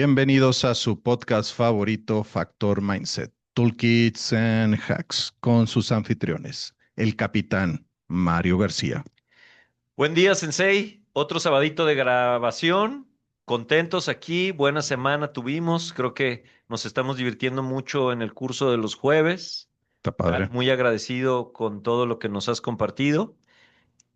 Bienvenidos a su podcast favorito, Factor Mindset, Toolkits and Hacks, con sus anfitriones, el capitán Mario García. Buen día, Sensei. Otro sabadito de grabación. Contentos aquí. Buena semana tuvimos. Creo que nos estamos divirtiendo mucho en el curso de los jueves. Está padre. Muy agradecido con todo lo que nos has compartido.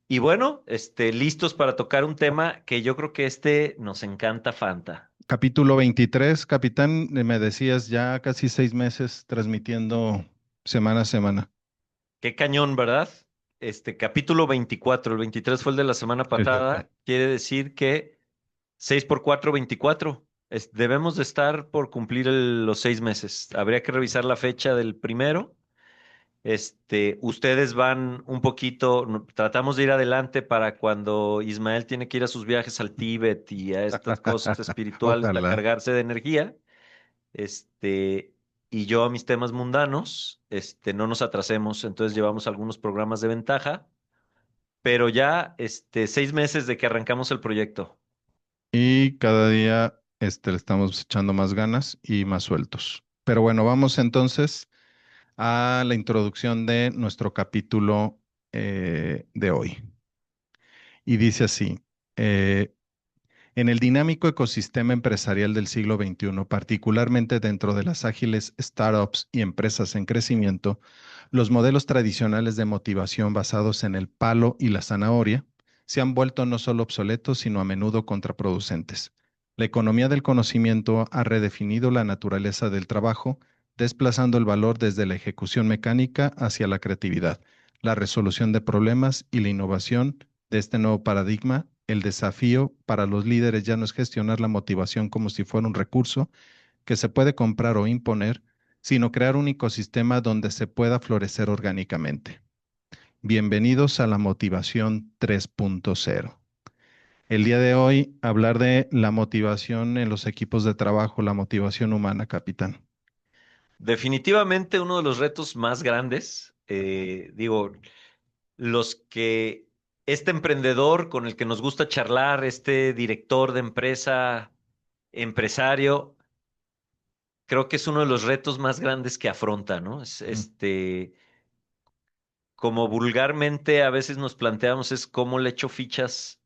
Y bueno, listos para tocar un tema que yo creo que nos encanta, Fanta. Capítulo 23, capitán, me decías ya casi 6 meses transmitiendo semana a semana. Qué cañón, ¿verdad? Capítulo 24. El 23 fue el de la semana Exacto. pasada. Quiere decir que 6 por 4, 24. Debemos de estar por cumplir los 6 meses. Habría que revisar la fecha del primero. Ustedes van un poquito, tratamos de ir adelante para cuando Ismael tiene que ir a sus viajes al Tíbet y a estas cosas espirituales, a Ojalá. cargarse de energía. Este, y yo a mis temas mundanos, no nos atrasemos. Entonces llevamos algunos programas de ventaja, pero ya, 6 meses de que arrancamos el proyecto. Y cada día le estamos echando más ganas y más sueltos. Pero bueno, vamos entonces a la introducción de nuestro capítulo de hoy. Y dice así, eh, en el dinámico ecosistema empresarial del siglo XXI, particularmente dentro de las ágiles startups y empresas en crecimiento, los modelos tradicionales de motivación basados en el palo y la zanahoria se han vuelto no solo obsoletos, sino a menudo contraproducentes. La economía del conocimiento ha redefinido la naturaleza del trabajo, desplazando el valor desde la ejecución mecánica hacia la creatividad, la resolución de problemas y la innovación de este nuevo paradigma. El desafío para los líderes ya no es gestionar la motivación como si fuera un recurso que se puede comprar o imponer, sino crear un ecosistema donde se pueda florecer orgánicamente. Bienvenidos a la motivación 3.0. El día de hoy hablar de la motivación en los equipos de trabajo, la motivación humana, capitán. Definitivamente uno de los retos más grandes, digo, los que este emprendedor con el que nos gusta charlar, este director de empresa, empresario, creo que es uno de los retos más grandes que afronta, ¿no? Mm. Como vulgarmente a veces nos planteamos, es cómo le echo fichas,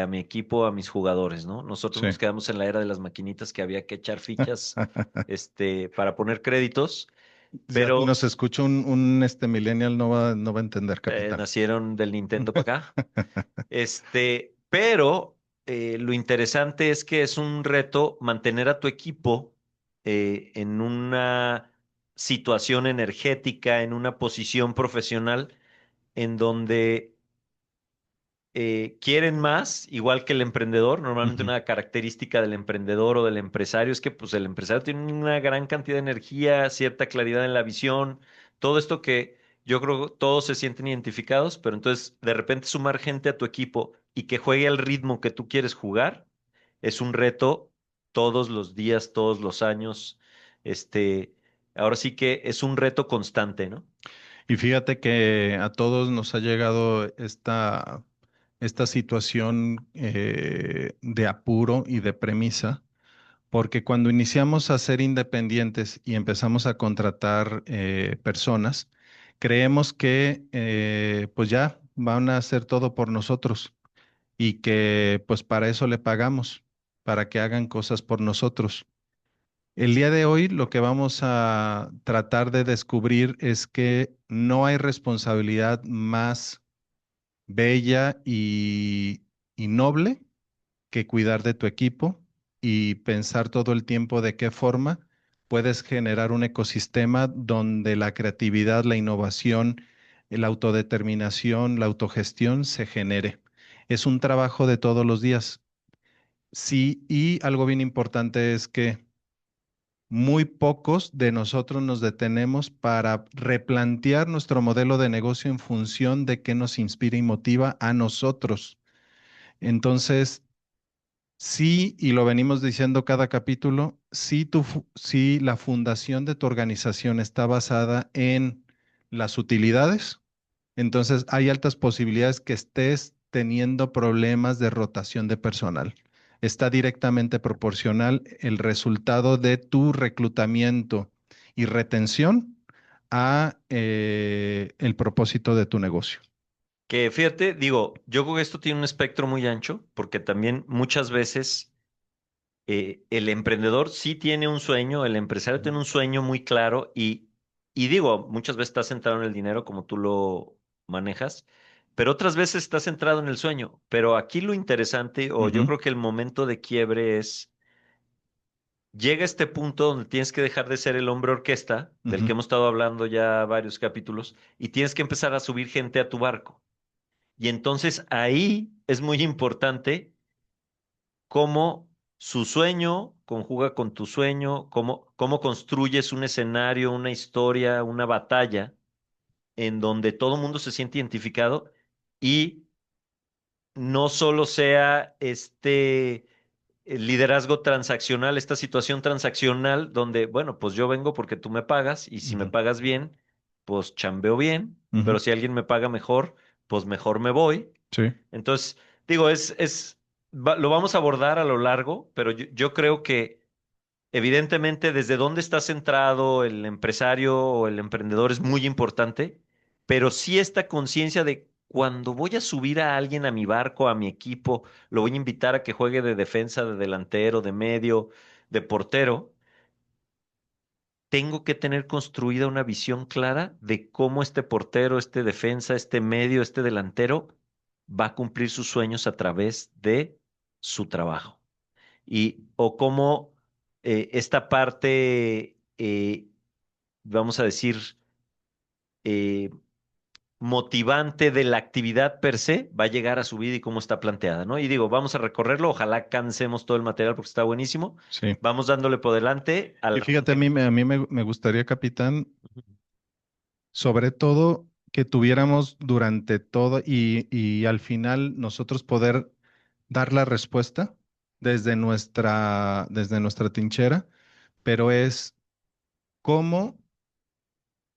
a mi equipo, a mis jugadores, ¿no? Nosotros Sí. nos quedamos en la era de las maquinitas que había que echar fichas, para poner créditos, Si aquí pero nos escucha un millennial, no va a entender, capitán. nacieron del Nintendo para acá. Pero lo interesante es que es un reto mantener a tu equipo en una situación energética, en una posición profesional en donde quieren más, igual que el emprendedor. Normalmente Ujú. una característica del emprendedor o del empresario es que pues, el empresario tiene una gran cantidad de energía, cierta claridad en la visión, todo esto que yo creo que todos se sienten identificados, pero entonces de repente sumar gente a tu equipo y que juegue al ritmo que tú quieres jugar es un reto todos los días, todos los años. Este, ahora sí que es un reto constante, ¿no? Y fíjate que a todos nos ha llegado esta situación de apuro y de premisa, porque cuando iniciamos a ser independientes y empezamos a contratar personas, creemos que pues ya van a hacer todo por nosotros y que pues para eso le pagamos, para que hagan cosas por nosotros. El día de hoy lo que vamos a tratar de descubrir es que no hay responsabilidad más bella y noble que cuidar de tu equipo y pensar todo el tiempo de qué forma puedes generar un ecosistema donde la creatividad, la innovación, la autodeterminación, la autogestión se genere. Es un trabajo de todos los días. Sí, y algo bien importante es que muy pocos de nosotros nos detenemos para replantear nuestro modelo de negocio en función de qué nos inspira y motiva a nosotros. Entonces, sí, y lo venimos diciendo cada capítulo, si la fundación de tu organización está basada en las utilidades, entonces hay altas posibilidades que estés teniendo problemas de rotación de personal. está directamente proporcional el resultado de tu reclutamiento y retención a el propósito de tu negocio. Que fíjate, digo, yo creo que esto tiene un espectro muy ancho, porque también muchas veces el emprendedor sí tiene un sueño, el empresario Ujú. tiene un sueño muy claro y digo, muchas veces está centrado en el dinero como tú lo manejas, pero otras veces está centrado en el sueño. Pero aquí lo interesante, o yo Ujú, creo que el momento de quiebre es, llega este punto donde tienes que dejar de ser el hombre orquesta, del ujú, que hemos estado hablando ya varios capítulos, y tienes que empezar a subir gente a tu barco. Y entonces ahí es muy importante cómo su sueño conjuga con tu sueño, cómo construyes un escenario, una historia, una batalla en donde todo el mundo se siente identificado y no solo sea este liderazgo transaccional, esta situación transaccional donde, bueno, pues yo vengo porque tú me pagas y si me ujú, pagas bien, pues chambeo bien, ujú. pero si alguien me paga mejor, pues mejor me voy. Sí, Entonces, digo, lo vamos a abordar a lo largo, pero yo creo que evidentemente desde dónde está centrado el empresario o el emprendedor es muy importante, pero sí esta conciencia de cuando voy a subir a alguien a mi barco, a mi equipo, lo voy a invitar a que juegue de defensa, de delantero, de medio, de portero, tengo que tener construida una visión clara de cómo este portero, este defensa, este medio, este delantero va a cumplir sus sueños a través de su trabajo. O cómo esta parte, vamos a decir, eh, motivante de la actividad per se va a llegar a su vida y cómo está planteada, ¿no? Y digo, vamos a recorrerlo, ojalá cansemos todo el material porque está buenísimo. sí. Vamos dándole por delante Y al... fíjate, a mí me gustaría, capitán, sobre todo que tuviéramos durante todo y al final nosotros poder dar la respuesta desde nuestra trinchera, pero es cómo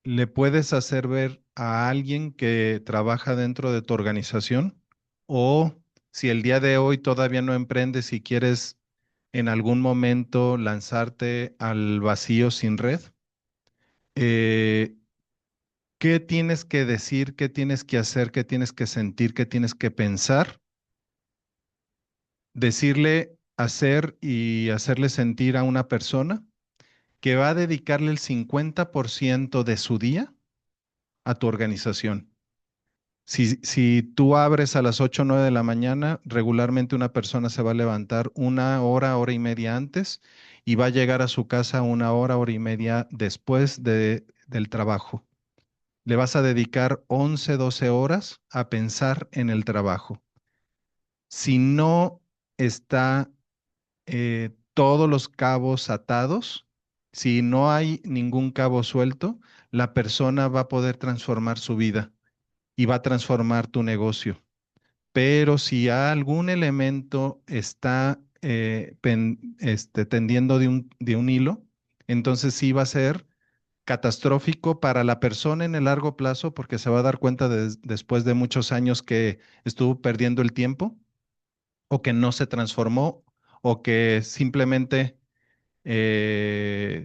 le puedes hacer ver a alguien que trabaja dentro de tu organización o si el día de hoy todavía no emprendes y quieres en algún momento lanzarte al vacío sin red, eh, ¿qué tienes que decir, qué tienes que hacer, qué tienes que sentir, qué tienes que pensar? Decirle, hacer y hacerle sentir a una persona que va a dedicarle el 50% de su día a tu organización. Si tú abres a las 8 o 9 de la mañana, regularmente una persona se va a levantar una hora, hora y media antes y va a llegar a su casa una hora, hora y media después del trabajo. Le vas a dedicar 11, 12 horas a pensar en el trabajo. Si no está todos los cabos atados, si no hay ningún cabo suelto, la persona va a poder transformar su vida y va a transformar tu negocio. Pero si algún elemento está tendiendo de un hilo, entonces sí va a ser catastrófico para la persona en el largo plazo porque se va a dar cuenta después de muchos años que estuvo perdiendo el tiempo o que no se transformó o que simplemente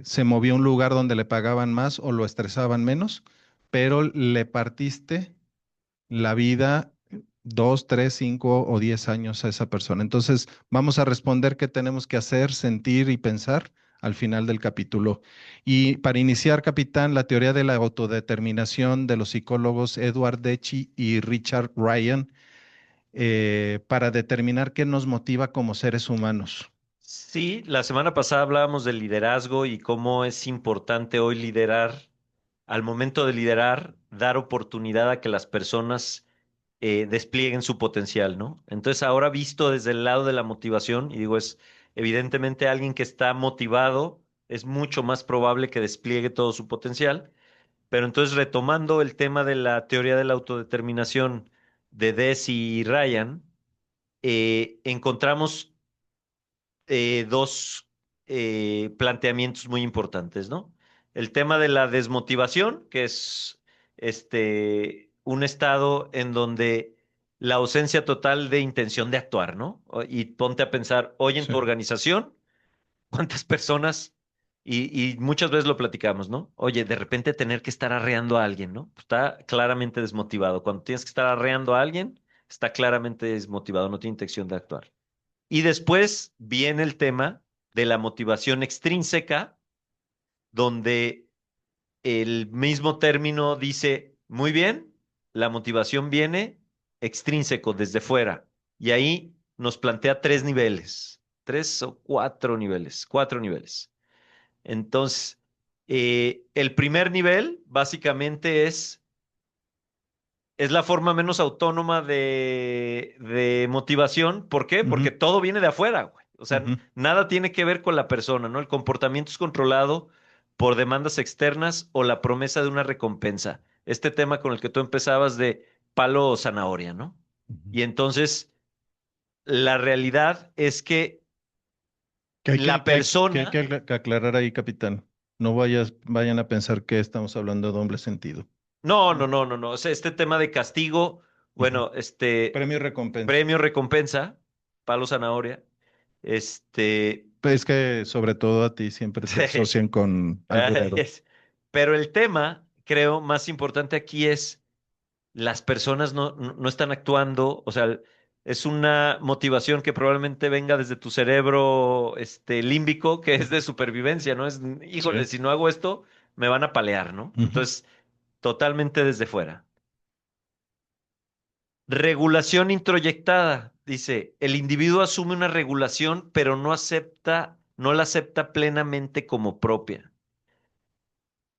se movió a un lugar donde le pagaban más o lo estresaban menos, pero le partiste la vida 2, 3, 5 o 10 años a esa persona. Entonces, vamos a responder qué tenemos que hacer, sentir y pensar al final del capítulo. Y para iniciar, capitán, la teoría de la autodeterminación de los psicólogos Edward Deci y Richard Ryan, para determinar qué nos motiva como seres humanos. Sí, la semana pasada hablábamos del liderazgo y cómo es importante hoy liderar. Al momento de liderar, dar oportunidad a que las personas desplieguen su potencial, ¿no? Entonces, ahora visto desde el lado de la motivación, y digo, es evidentemente alguien que está motivado, es mucho más probable que despliegue todo su potencial, pero entonces retomando el tema de la teoría de la autodeterminación de Deci y Ryan, encontramos dos planteamientos muy importantes, ¿no? El tema de la desmotivación, que es un estado en donde la ausencia total de intención de actuar, ¿no? Y ponte a pensar, hoy en Sí. tu organización, ¿cuántas personas? Y muchas veces lo platicamos, ¿no? Oye, de repente tener que estar arreando a alguien, ¿no? Pues está claramente desmotivado. Cuando tienes que estar arreando a alguien, está claramente desmotivado, no tiene intención de actuar. Y después viene el tema de la motivación extrínseca, donde el mismo término dice, muy bien, la motivación viene extrínseco, desde fuera. Y ahí nos plantea tres niveles, tres o cuatro niveles. Entonces, el primer nivel básicamente es la forma menos autónoma de motivación. ¿Por qué? Porque Ujú, todo viene de afuera, güey. O sea, ujú, nada tiene que ver con la persona, ¿no? El comportamiento es controlado por demandas externas o la promesa de una recompensa. Este tema con el que tú empezabas de palo o zanahoria, ¿no? ujú. Y entonces, la realidad es que Que hay la persona, que aclarar ahí, capitán. No vayan a pensar que estamos hablando de doble sentido. no, Mm, no, no, no, no. O sea, este tema de castigo, ujú. bueno, Premio y recompensa. premio, recompensa, palo, zanahoria, este, Pues es que sobre todo a ti siempre te asocian con alburero. es- pero el tema, creo, más importante aquí es las personas no están actuando, o sea, es una motivación que probablemente venga desde tu cerebro, límbico, que es Ujú. de supervivencia, ¿no? Sí. Híjole, si no hago esto, me van a palear, ¿no? Ujú, Entonces, totalmente desde fuera. Regulación introyectada. Dice, el individuo asume una regulación, pero no la acepta plenamente como propia.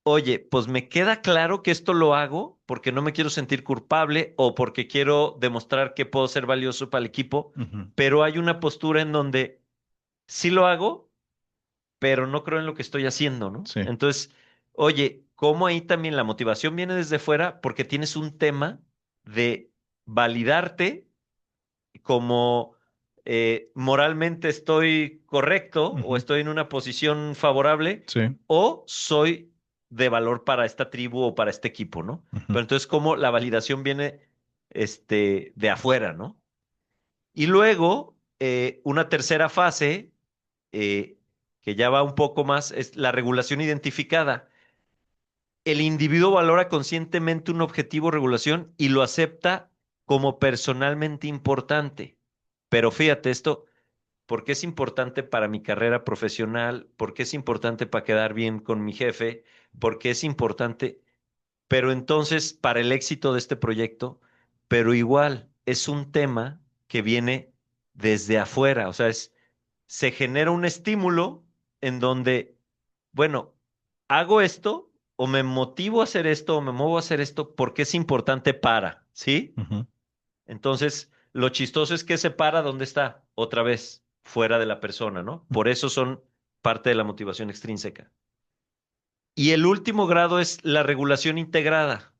Oye, pues me queda claro que esto lo hago porque no me quiero sentir culpable o porque quiero demostrar que puedo ser valioso para el equipo, ujú. pero hay una postura en donde sí lo hago, pero no creo en lo que estoy haciendo, ¿no? Sí. Entonces, oye, ¿cómo ahí también la motivación viene desde fuera? Porque tienes un tema de validarte como moralmente estoy correcto o Ujú, estoy en una posición favorable sí. o soy de valor para esta tribu o para este equipo, ¿no? Ujú, Pero entonces, ¿cómo la validación viene de afuera, ¿no? Y luego, una tercera fase, eh, que ya va un poco más, es la regulación identificada. El individuo valora conscientemente un objetivo o regulación y lo acepta como personalmente importante. Pero fíjate esto, ¿por qué es importante para mi carrera profesional? ¿Por qué es importante para quedar bien con mi jefe? ¿Por qué es importante? Pero entonces, para el éxito de este proyecto, pero igual es un tema que viene desde afuera, o sea, se genera un estímulo en donde, bueno, hago esto o me motivo a hacer esto o me muevo a hacer esto porque es importante para, ¿sí? ujú. Entonces, lo chistoso es que se para donde está, otra vez, fuera de la persona, ¿no? Por eso son parte de la motivación extrínseca. Y el último grado es la regulación integrada.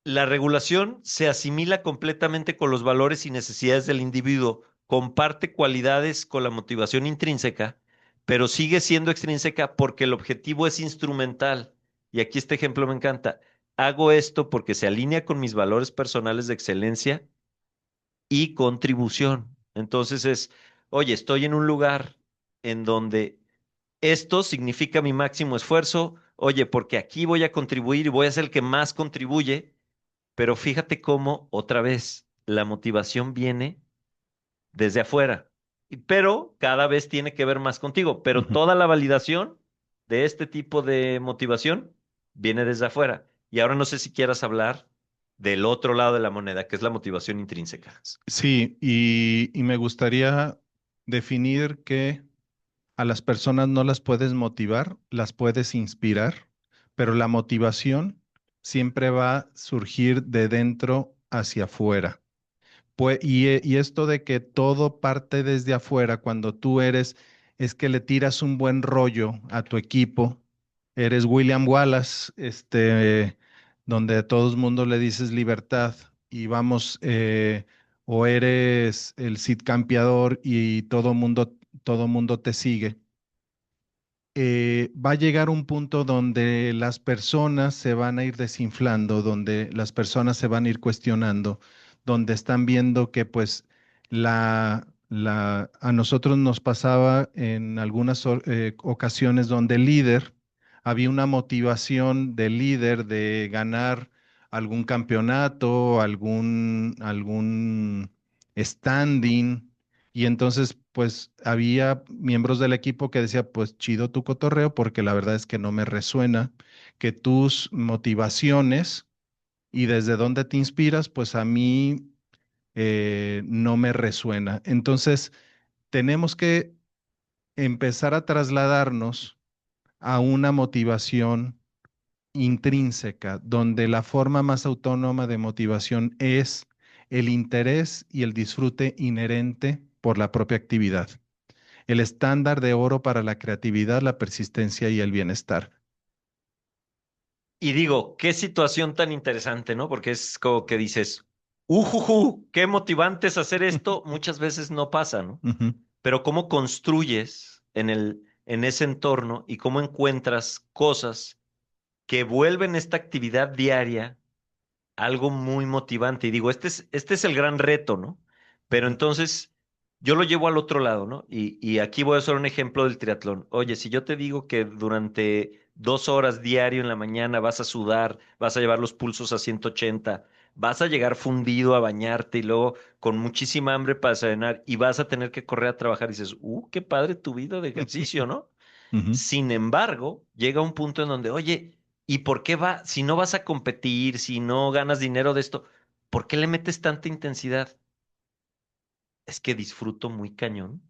La regulación se asimila completamente con los valores y necesidades del individuo, comparte cualidades con la motivación intrínseca, pero sigue siendo extrínseca porque el objetivo es instrumental. Y aquí este ejemplo me encanta. Hago esto porque se alinea con mis valores personales de excelencia y contribución. Entonces oye, estoy en un lugar en donde esto significa mi máximo esfuerzo, oye, porque aquí voy a contribuir y voy a ser el que más contribuye, pero fíjate cómo otra vez la motivación viene desde afuera, pero cada vez tiene que ver más contigo, pero Ujú. toda la validación de este tipo de motivación viene desde afuera. Y ahora no sé si quieras hablar del otro lado de la moneda, que es la motivación intrínseca. Sí, y me gustaría definir que a las personas no las puedes motivar, las puedes inspirar, pero la motivación siempre va a surgir de dentro hacia afuera. Y esto de que todo parte desde afuera, cuando tú eres, es que le tiras un buen rollo a tu equipo, eres William Wallace, donde a todo el mundo le dices libertad y vamos, o eres el Cid Campeador y todo mundo te sigue. va a llegar un punto donde las personas se van a ir desinflando, donde las personas se van a ir cuestionando, donde están viendo que pues a nosotros nos pasaba en algunas ocasiones donde el líder, había una motivación del líder de ganar algún campeonato, algún standing. Y entonces, pues había miembros del equipo que decía, pues chido tu cotorreo, porque la verdad es que no me resuena que tus motivaciones y desde dónde te inspiras, pues a mí no me resuena. Entonces, tenemos que empezar a trasladarnos a una motivación intrínseca, donde la forma más autónoma de motivación es el interés y el disfrute inherente por la propia actividad, el estándar de oro para la creatividad, la persistencia y el bienestar. Y digo, qué situación tan interesante, ¿no? Porque es como que dices, ujuju, qué motivante es hacer esto, muchas veces no pasa, ¿no? Ujú, Pero cómo construyes en ese entorno y cómo encuentras cosas que vuelven esta actividad diaria algo muy motivante. Y digo, este es el gran reto, ¿no? Pero ujú, entonces yo lo llevo al otro lado, ¿no? Y aquí voy a hacer un ejemplo del triatlón. Oye, si yo te digo que durante 2 horas diario en la mañana vas a sudar, vas a llevar los pulsos a 180, vas a llegar fundido a bañarte y luego con muchísima hambre para desayunar y vas a tener que correr a trabajar, y dices, qué padre tu vida de ejercicio, ¿no? ujú, Sin embargo, llega un punto en donde, oye, ¿y por qué si no vas a competir, si no ganas dinero de esto, ¿por qué le metes tanta intensidad? Es que disfruto muy cañón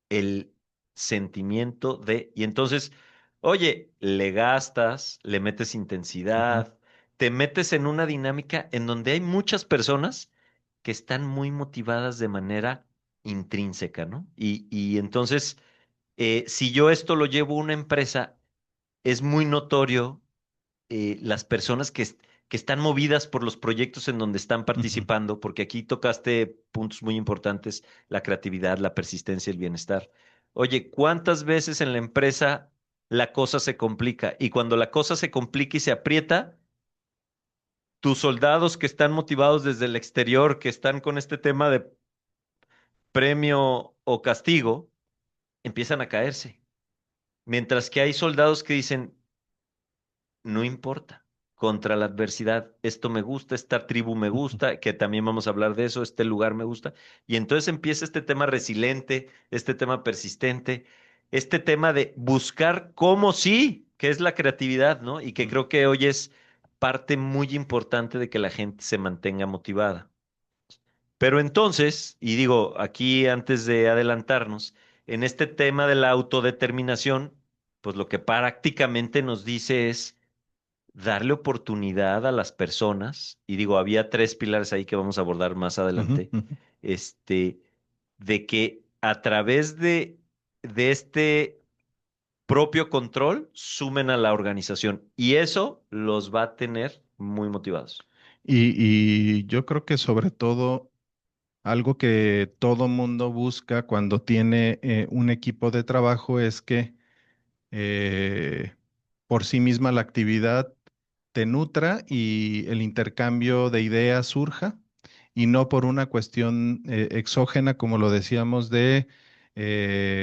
el sentimiento de, y entonces, oye, le gastas, le metes ujú, intensidad, te metes en una dinámica en donde hay muchas personas que están muy motivadas de manera intrínseca, ¿no? Y entonces, si yo esto lo llevo a una empresa, es muy notorio las personas que están movidas por los proyectos en donde están ujú. participando, porque aquí tocaste puntos muy importantes, la creatividad, la persistencia y el bienestar. Oye, ¿cuántas veces en la empresa la cosa se complica? Y cuando la cosa se complica y se aprieta, tus soldados que están motivados desde el exterior, que están con este tema de premio o castigo, empiezan a caerse. Mientras que hay soldados que dicen, no importa. Contra la adversidad, esto me gusta, esta tribu me gusta, que también vamos a hablar de eso, este lugar me gusta. Y entonces empieza este tema resiliente, este tema persistente, este tema de buscar cómo sí, que es la creatividad, ¿no? Y que creo que hoy es parte muy importante de que la gente se mantenga motivada. Pero entonces, y digo, aquí antes de adelantarnos, en este tema de la autodeterminación, pues lo que prácticamente nos dice es darle oportunidad a las personas, y digo, había tres pilares ahí que vamos a abordar más Ujú, adelante, ujú. este, de que a través de este propio control sumen a la organización y eso los va a tener muy motivados. Y yo creo que sobre todo algo que todo mundo busca cuando tiene un equipo de trabajo es que eh, por sí misma la actividad te nutra y el intercambio de ideas surja y no por una cuestión exógena, como lo decíamos, de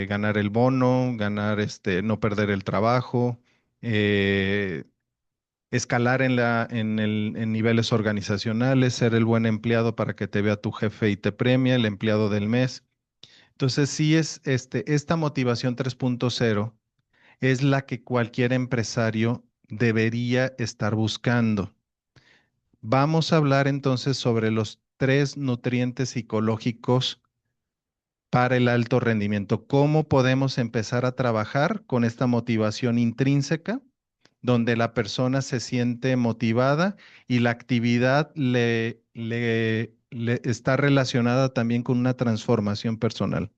ganar el bono, ganar no perder el trabajo, eh, escalar en niveles organizacionales, ser el buen empleado para que te vea tu jefe y te premia, el empleado del mes. Entonces, sí es esta motivación 3.0 es la que cualquier empresario debería estar buscando. Vamos a hablar entonces sobre los tres nutrientes psicológicos para el alto rendimiento. ¿Cómo podemos empezar a trabajar con esta motivación intrínseca, donde la persona se siente motivada y la actividad le está relacionada también con una transformación personal?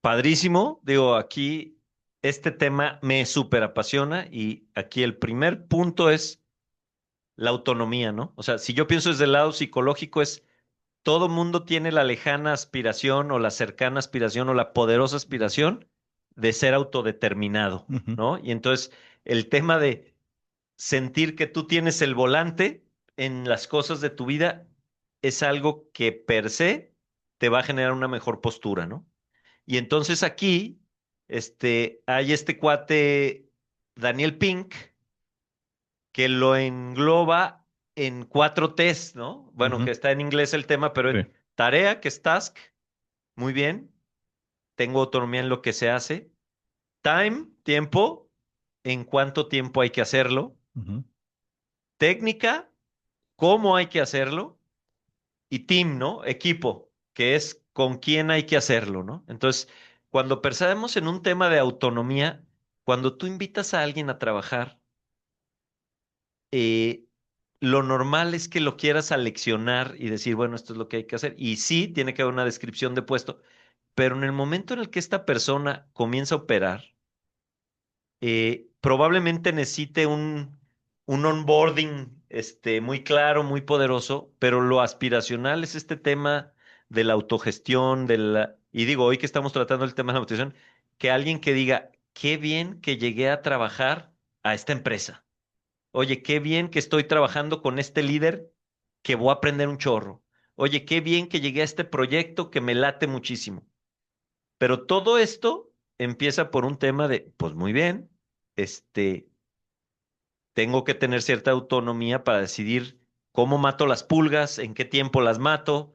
Padrísimo, digo, aquí este tema me súper apasiona y aquí el primer punto es la autonomía, ¿no? O sea, si yo pienso desde el lado psicológico es todo mundo tiene la lejana aspiración o la cercana aspiración o la poderosa aspiración de ser autodeterminado, Ujú, ¿no? Y entonces el tema de sentir que tú tienes el volante en las cosas de tu vida es algo que per se te va a generar una mejor postura, ¿no? Y entonces aquí, hay este cuate, Daniel Pink, que lo engloba en 4 Ts, ¿no? Bueno, ujú, que está en inglés el tema, pero sí, en tarea, que es task, muy bien, tengo autonomía en lo que se hace. Time, tiempo, en cuánto tiempo hay que hacerlo. ujú, Técnica, cómo hay que hacerlo. Y team, ¿no? Equipo, que es con quién hay que hacerlo, ¿no? Entonces, cuando pensamos en un tema de autonomía, cuando tú invitas a alguien a trabajar, eh, lo normal es que lo quieras aleccionar y decir, bueno, esto es lo que hay que hacer. Y sí, tiene que haber una descripción de puesto, pero en el momento en el que esta persona comienza a operar, probablemente necesite un onboarding muy claro, muy poderoso, pero lo aspiracional es este tema de la autogestión, y digo, hoy que estamos tratando el tema de la autogestión, que alguien que diga, qué bien que llegué a trabajar a esta empresa. Oye, qué bien que estoy trabajando con este líder que voy a aprender un chorro. Oye, qué bien que llegué a este proyecto que me late muchísimo. Pero todo esto empieza por un tema de, pues muy bien, este, tengo que tener cierta autonomía para decidir cómo mato las pulgas, en qué tiempo las mato,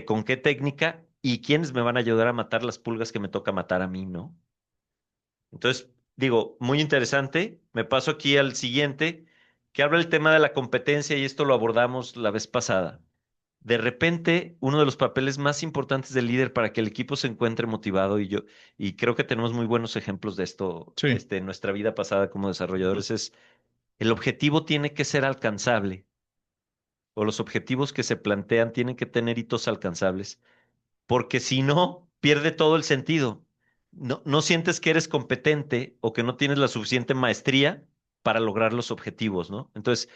con qué técnica y quiénes me van a ayudar a matar las pulgas que me toca matar a mí, ¿no? Entonces, digo, muy interesante. Me paso aquí al siguiente, que habla el tema de la competencia y esto lo abordamos la vez pasada. De repente, uno de los papeles más importantes del líder para que el equipo se encuentre motivado, y creo que tenemos muy buenos ejemplos de esto, sí, en nuestra vida pasada como ujú, desarrolladores, es el objetivo tiene que ser alcanzable, o los objetivos que se plantean tienen que tener hitos alcanzables, porque si no, pierde todo el sentido. No, no sientes que eres competente o que no tienes la suficiente maestría para lograr los objetivos, ¿no? Entonces,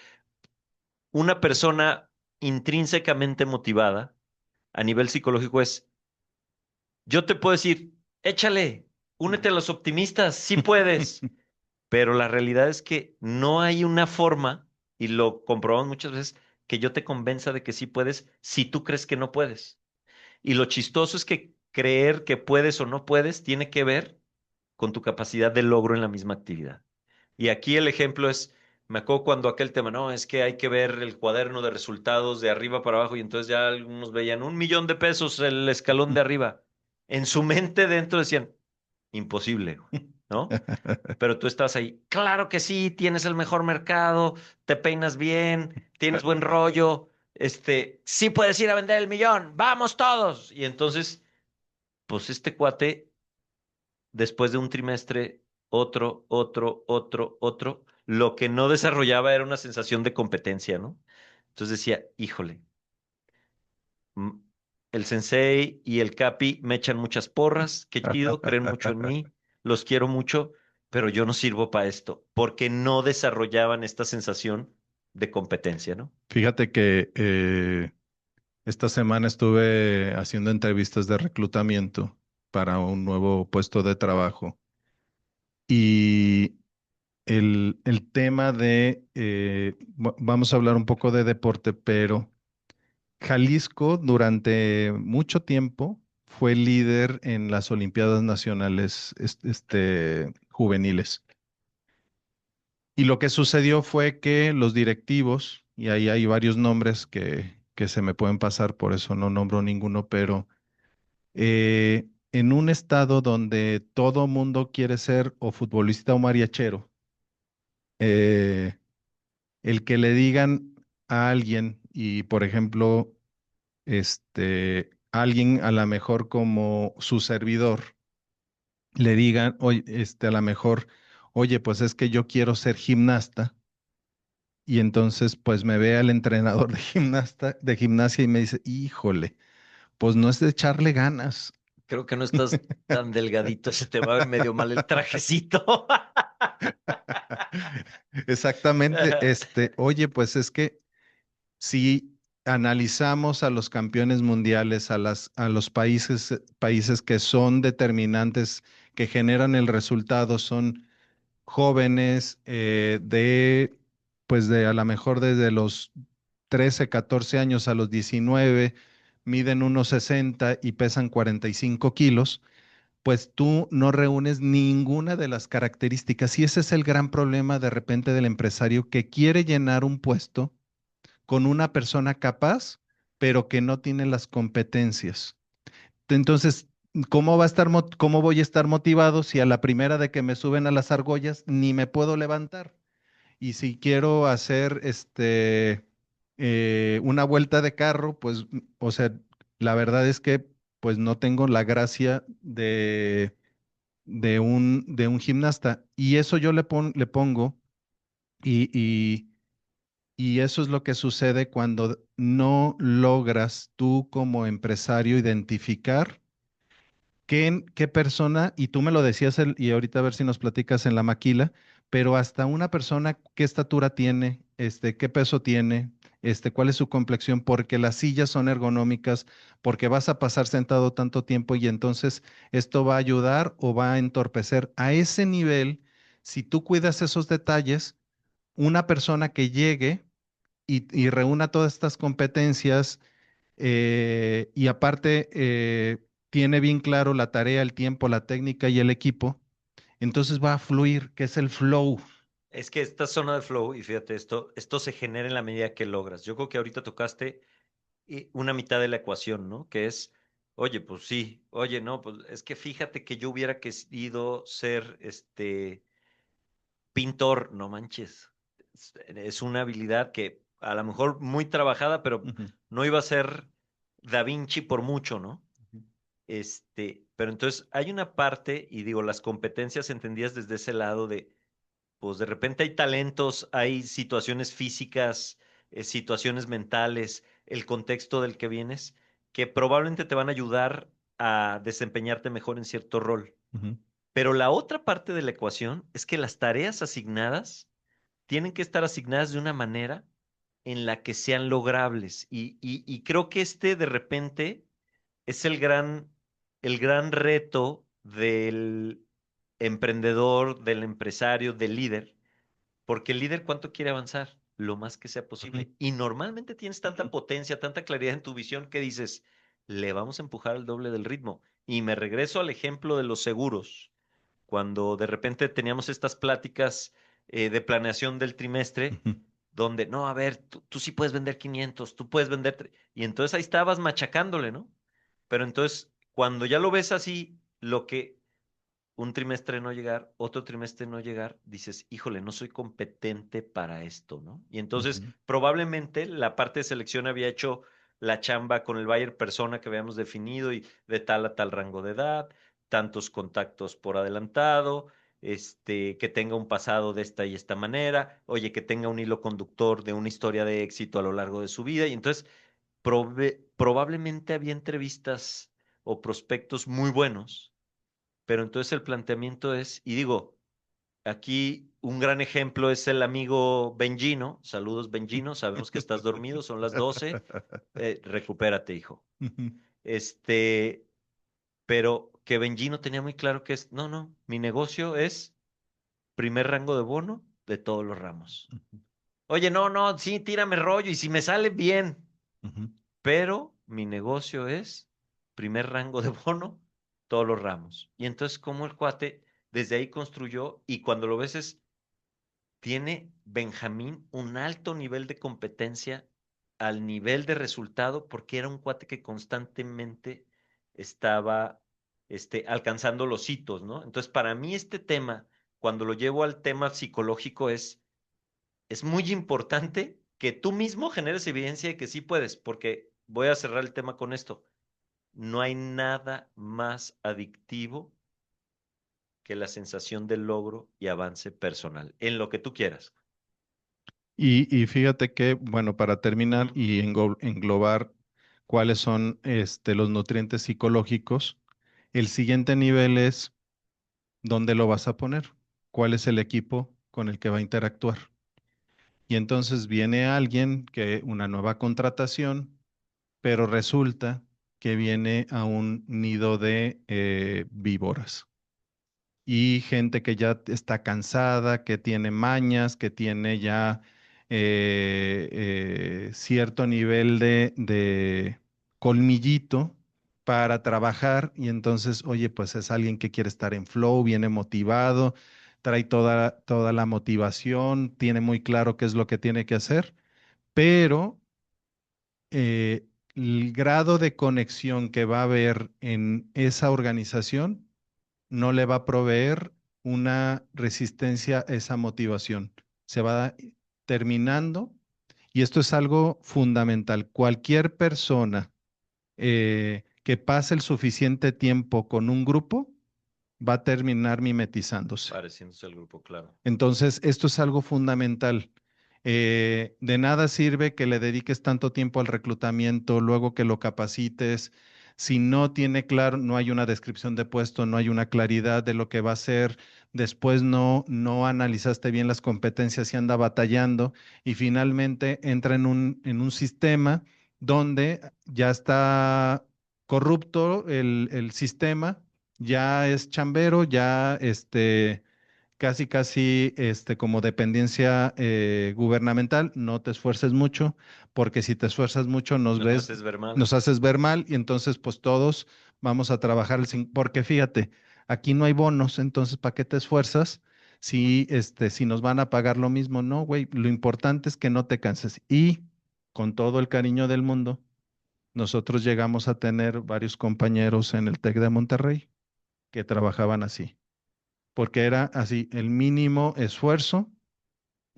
una persona intrínsecamente motivada a nivel psicológico es, yo te puedo decir, échale, únete a los optimistas, sí puedes, pero la realidad es que no hay una forma, y lo comprobamos muchas veces, que yo te convenza de que sí puedes si tú crees que no puedes. Y lo chistoso es que creer que puedes o no puedes tiene que ver con tu capacidad de logro en la misma actividad. Y aquí el ejemplo es, me acuerdo cuando aquel tema, no, es que hay que ver el cuaderno de resultados de arriba para abajo y entonces ya algunos veían 1 millón de pesos el escalón de arriba. En su mente dentro decían, imposible, güey, ¿no? Pero tú estás ahí, claro que sí, tienes el mejor mercado, te peinas bien, tienes buen rollo, sí puedes ir a vender el millón, vamos todos. Y entonces, pues este cuate, después de un trimestre, otro, lo que no desarrollaba era una sensación de competencia, ¿no? Entonces decía, híjole, mm, el sensei y el capi me echan muchas porras, qué chido, creen mucho en mí, los quiero mucho, pero yo no sirvo para esto, porque no desarrollaban esta sensación de competencia, ¿no? Fíjate que esta semana estuve haciendo entrevistas de reclutamiento para un nuevo puesto de trabajo y el tema de, vamos a hablar un poco de deporte, pero Jalisco durante mucho tiempo fue líder en las Olimpiadas Nacionales juveniles. Y lo que sucedió fue que los directivos, y ahí hay varios nombres que se me pueden pasar, por eso no nombro ninguno, pero en un estado donde todo mundo quiere ser o futbolista o mariachero, eh, el que le digan a alguien, y por ejemplo, alguien a lo mejor como su servidor, le digan, oye, a lo mejor, oye, pues es que yo quiero ser gimnasta. Y entonces, pues me ve al entrenador de de gimnasia y me dice, híjole, pues no es de echarle ganas. Creo que no estás tan delgadito, se te va a ver medio mal el trajecito. Exactamente, oye, pues es que si analizamos a los campeones mundiales, a los países que son determinantes, que generan el resultado son jóvenes pues de a lo mejor desde los 13, 14 años a los 19, miden 1,60 y pesan 45 kilos, pues tú no reúnes ninguna de las características. Y ese es el gran problema de repente del empresario que quiere llenar un puesto con una persona capaz, pero que no tiene las competencias. Entonces, ¿cómo voy a estar motivado si a la primera de que me suben a las argollas ni me puedo levantar? Y si quiero hacer una vuelta de carro, pues, o sea, la verdad es que pues no tengo la gracia de un gimnasta. Y eso yo le pongo y, y, y eso es lo que sucede cuando no logras tú como empresario identificar qué persona, y tú me lo decías y ahorita a ver si nos platicas en la maquila, pero hasta una persona, qué estatura tiene, qué peso tiene, cuál es su complexión, porque las sillas son ergonómicas, porque vas a pasar sentado tanto tiempo y entonces esto va a ayudar o va a entorpecer. A ese nivel, si tú cuidas esos detalles, una persona que llegue y reúna todas estas competencias y aparte tiene bien claro la tarea, el tiempo, la técnica y el equipo, entonces va a fluir, que es el flow. Es que esta zona de flow, y fíjate, esto se genera en la medida que logras. Yo creo que ahorita tocaste una mitad de la ecuación, ¿no? Que es, oye, pues sí, oye, no, pues es que fíjate que yo hubiera querido ser pintor, no manches. Es una habilidad que a lo mejor muy trabajada, pero Ujú, no iba a ser Da Vinci por mucho, ¿no? ujú, Pero entonces hay una parte, y digo, las competencias entendidas desde ese lado de, pues de repente hay talentos, hay situaciones físicas, situaciones mentales, el contexto del que vienes, que probablemente te van a ayudar a desempeñarte mejor en cierto rol. ujú, Pero la otra parte de la ecuación es que las tareas asignadas tienen que estar asignadas de una manera en la que sean logrables. Y creo que de repente es el gran reto del emprendedor, del empresario, del líder, porque el líder cuánto quiere avanzar, lo más que sea ujú, posible. Y normalmente tienes tanta potencia, tanta claridad en tu visión que dices, le vamos a empujar al doble del ritmo. Y me regreso al ejemplo de los seguros cuando de repente teníamos estas pláticas de planeación del trimestre, ujú, donde, no, a ver, tú sí puedes vender 500, tú puedes vender... Y entonces ahí estabas machacándole, ¿no? Pero entonces, cuando ya lo ves así, lo que un trimestre no llegar, otro trimestre no llegar, dices, híjole, no soy competente para esto, ¿no? Y entonces, ujú, probablemente la parte de selección había hecho la chamba con el buyer persona que habíamos definido y de tal a tal rango de edad, tantos contactos por adelantado, que tenga un pasado de esta y esta manera, oye, que tenga un hilo conductor de una historia de éxito a lo largo de su vida. Y entonces, probablemente había entrevistas o prospectos muy buenos, pero entonces el planteamiento es, y digo, aquí un gran ejemplo es el amigo Benjino. Saludos, Benjino. Sabemos que estás dormido, son las 12. Recupérate, hijo. ujú, Este, pero que Benjino tenía muy claro que es, no, no, mi negocio es primer rango de bono de todos los ramos. Oye, no, no, sí, tírame rollo y si me sale bien, ujú. pero mi negocio es primer rango de bono, todos los ramos. Y entonces, como el cuate desde ahí construyó, y cuando lo ves tiene Benjamín un alto nivel de competencia al nivel de resultado, porque era un cuate que constantemente estaba alcanzando los hitos, ¿no? Entonces, para mí este tema, cuando lo llevo al tema psicológico, es muy importante que tú mismo generes evidencia de que sí puedes, porque voy a cerrar el tema con esto. No hay nada más adictivo que la sensación de logro y avance personal, en lo que tú quieras. Y fíjate que, bueno, para terminar Ujú. y englobar cuáles son los nutrientes psicológicos, el siguiente nivel es dónde lo vas a poner, cuál es el equipo con el que va a interactuar. Y entonces viene alguien una nueva contratación, pero resulta que viene a un nido de víboras. y gente que ya está cansada, que tiene mañas, que tiene ya cierto nivel de colmillito para trabajar y entonces, oye, pues es alguien que quiere estar en flow, viene motivado, trae toda la motivación, tiene muy claro qué es lo que tiene que hacer, pero el grado de conexión que va a haber en esa organización no le va a proveer una resistencia a esa motivación. Se va terminando, y esto es algo fundamental. Cualquier persona que pase el suficiente tiempo con un grupo va a terminar mimetizándose. Pareciéndose al grupo, claro. Entonces, esto es algo fundamental. De nada sirve que le dediques tanto tiempo al reclutamiento, luego que lo capacites. Si no tiene claro, no hay una descripción de puesto, no hay una claridad de lo que va a hacer, después no analizaste bien las competencias y anda batallando y finalmente entra en un sistema donde ya está corrupto el sistema, ya es chambero, ya casi como dependencia gubernamental, no te esfuerces mucho, porque si te esfuerzas mucho Nos haces ver mal. nos haces ver mal y entonces pues todos vamos a trabajar, porque fíjate, aquí no hay bonos, entonces ¿para qué te esfuerzas si nos van a pagar lo mismo? No, güey, lo importante es que no te canses y con todo el cariño del mundo, nosotros llegamos a tener varios compañeros en el TEC de Monterrey que trabajaban así porque era así, el mínimo esfuerzo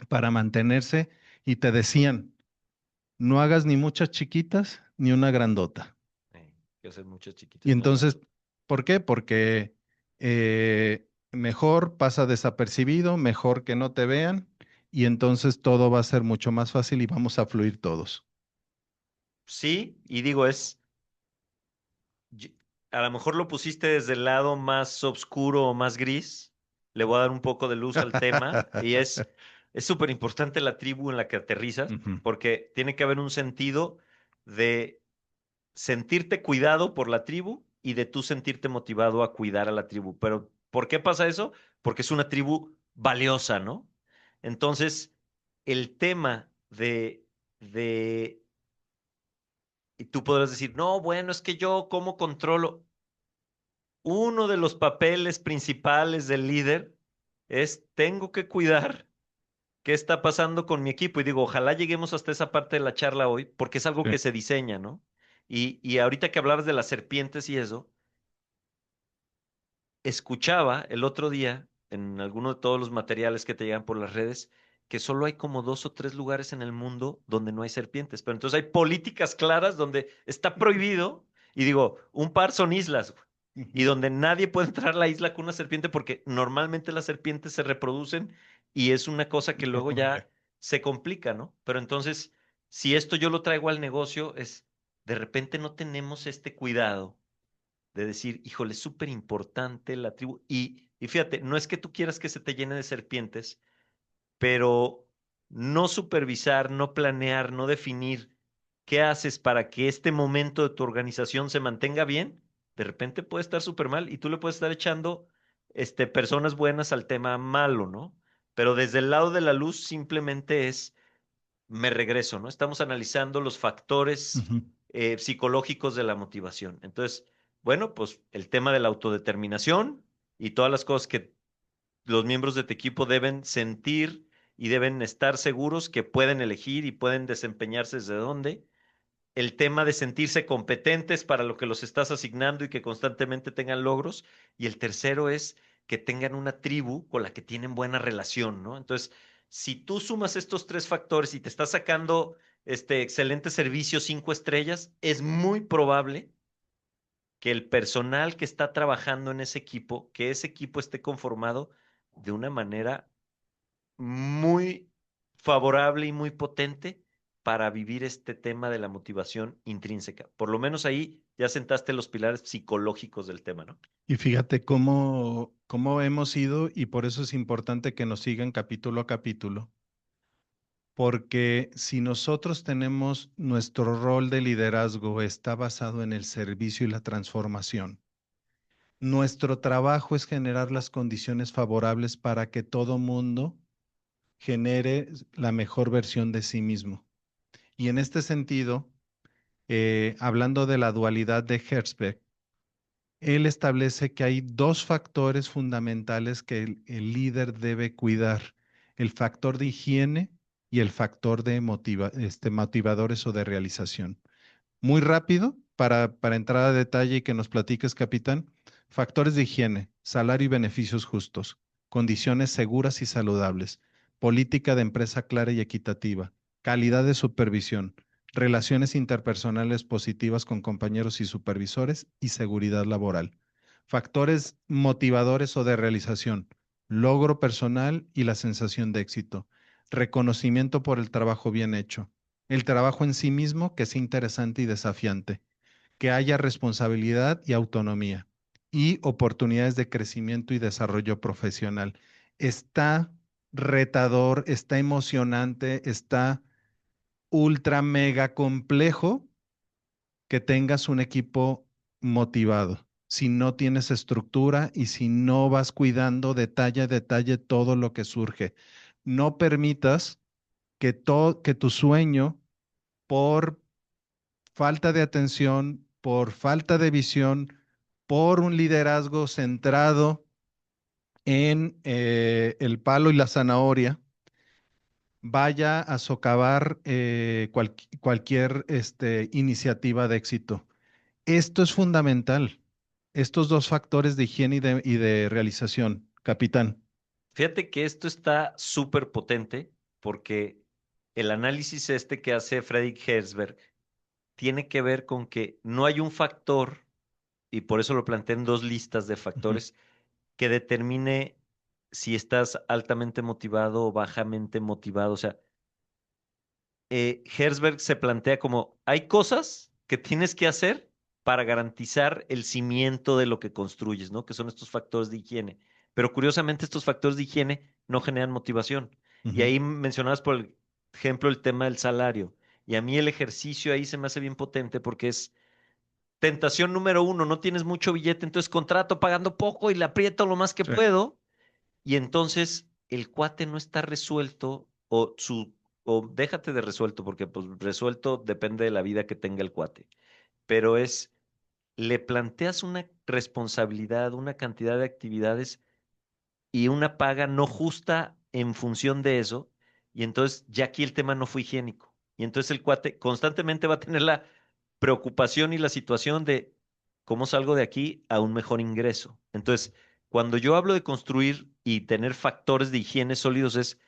para mantenerse y te decían, no hagas ni muchas chiquitas ni una grandota. Que hacer muchas Y chiquitas, una entonces, grandota. ¿por qué? Porque mejor pasa desapercibido, mejor que no te vean y entonces todo va a ser mucho más fácil y vamos a fluir todos. Sí, y digo, y- a lo mejor lo pusiste desde el lado más oscuro o más gris. Le voy a dar un poco de luz al tema y es súper importante la tribu en la que aterrizas Ujú. porque tiene que haber un sentido de sentirte cuidado por la tribu y de tú sentirte motivado a cuidar a la tribu. Pero ¿por qué pasa eso? Porque es una tribu valiosa, ¿no? Entonces, el tema de, y tú podrás decir, no, bueno, es que yo, ¿cómo controlo? Uno de los papeles principales del líder es, tengo que cuidar qué está pasando con mi equipo. Y digo, ojalá lleguemos hasta esa parte de la charla hoy, porque es algo Sí. que se diseña, ¿no? Y ahorita que hablabas de las serpientes y eso, escuchaba el otro día en alguno de todos los materiales que te llegan por las redes que solo hay como 2 o 3 lugares en el mundo donde no hay serpientes, pero entonces hay políticas claras donde está prohibido y digo, un par son islas güey, y Ujú. donde nadie puede entrar a la isla con una serpiente porque normalmente las serpientes se reproducen y es una cosa que luego ya se complica, ¿no? Pero entonces, si esto yo lo traigo al negocio, es de repente no tenemos este cuidado de decir, híjole, es súper importante la tribu. Y fíjate, no es que tú quieras que se te llene de serpientes, pero no supervisar, no planear, no definir qué haces para que este momento de tu organización se mantenga bien, de repente puede estar súper mal y tú le puedes estar echando personas buenas al tema malo, ¿no? Pero desde el lado de la luz simplemente es me regreso, ¿no? Estamos analizando los factores Ujú. psicológicos de la motivación. Entonces, bueno, pues el tema de la autodeterminación y todas las cosas que los miembros de tu equipo deben sentir y deben estar seguros que pueden elegir y pueden desempeñarse desde dónde. El tema de sentirse competentes para lo que los estás asignando y que constantemente tengan logros. Y el tercero es que tengan una tribu con la que tienen buena relación, ¿no? Entonces, si tú sumas estos 3 factores y te estás sacando este excelente servicio 5 estrellas, es muy probable que el personal que está trabajando en ese equipo, que ese equipo esté conformado de una manera muy favorable y muy potente para vivir este tema de la motivación intrínseca. Por lo menos ahí ya sentaste los pilares psicológicos del tema, ¿no? Y fíjate cómo hemos ido, y por eso es importante que nos sigan capítulo a capítulo, porque si nosotros tenemos nuestro rol de liderazgo está basado en el servicio y la transformación, Nuestro trabajo es generar las condiciones favorables para que todo mundo genere la mejor versión de sí mismo. Y en este sentido, hablando de la dualidad de Herzberg, él establece que hay dos factores fundamentales que el líder debe cuidar: el factor de higiene y el factor de motivadores o de realización. Muy rápido, para entrar a detalle y que nos platiques, capitán. Factores de higiene: salario y beneficios justos, condiciones seguras y saludables, política de empresa clara y equitativa, calidad de supervisión, relaciones interpersonales positivas con compañeros y supervisores y seguridad laboral. Factores motivadores o de realización: logro personal y la sensación de éxito, reconocimiento por el trabajo bien hecho, el trabajo en sí mismo que sea interesante y desafiante, que haya responsabilidad y autonomía y oportunidades de crecimiento y desarrollo profesional. Está retador, está emocionante, está ultra mega complejo que tengas un equipo motivado. Si no tienes estructura y si no vas cuidando detalle a detalle todo lo que surge, no permitas que tu sueño, por falta de atención, por falta de visión, por un liderazgo centrado en el palo y la zanahoria, vaya a socavar cualquier iniciativa de éxito. Esto es fundamental, estos dos factores de higiene y de realización, capitán. Fíjate que esto está súper potente porque el análisis este que hace Fredrik Herzberg tiene que ver con que no hay un factor, y por eso lo planteé en dos listas de Ujú. factores, que determine si estás altamente motivado o bajamente motivado. O sea, Herzberg se plantea como, hay cosas que tienes que hacer para garantizar el cimiento de lo que construyes, ¿no? Que son estos factores de higiene. Pero curiosamente estos factores de higiene no generan motivación. Y Ujú. ahí mencionabas, por ejemplo, el tema del salario. Y a mí el ejercicio ahí se me hace bien potente porque es tentación número uno: no tienes mucho billete, entonces contrato pagando poco y le aprieto lo más que Sí. puedo, y entonces el cuate no está resuelto, o déjate de resuelto, porque pues resuelto depende de la vida que tenga el cuate, pero le planteas una responsabilidad, una cantidad de actividades y una paga no justa en función de eso, y entonces ya aquí el tema no fue higiénico. Y entonces el cuate constantemente va a tener la preocupación y la situación de cómo salgo de aquí a un mejor ingreso. Entonces, cuando yo hablo de construir y tener factores de higiene sólidos, es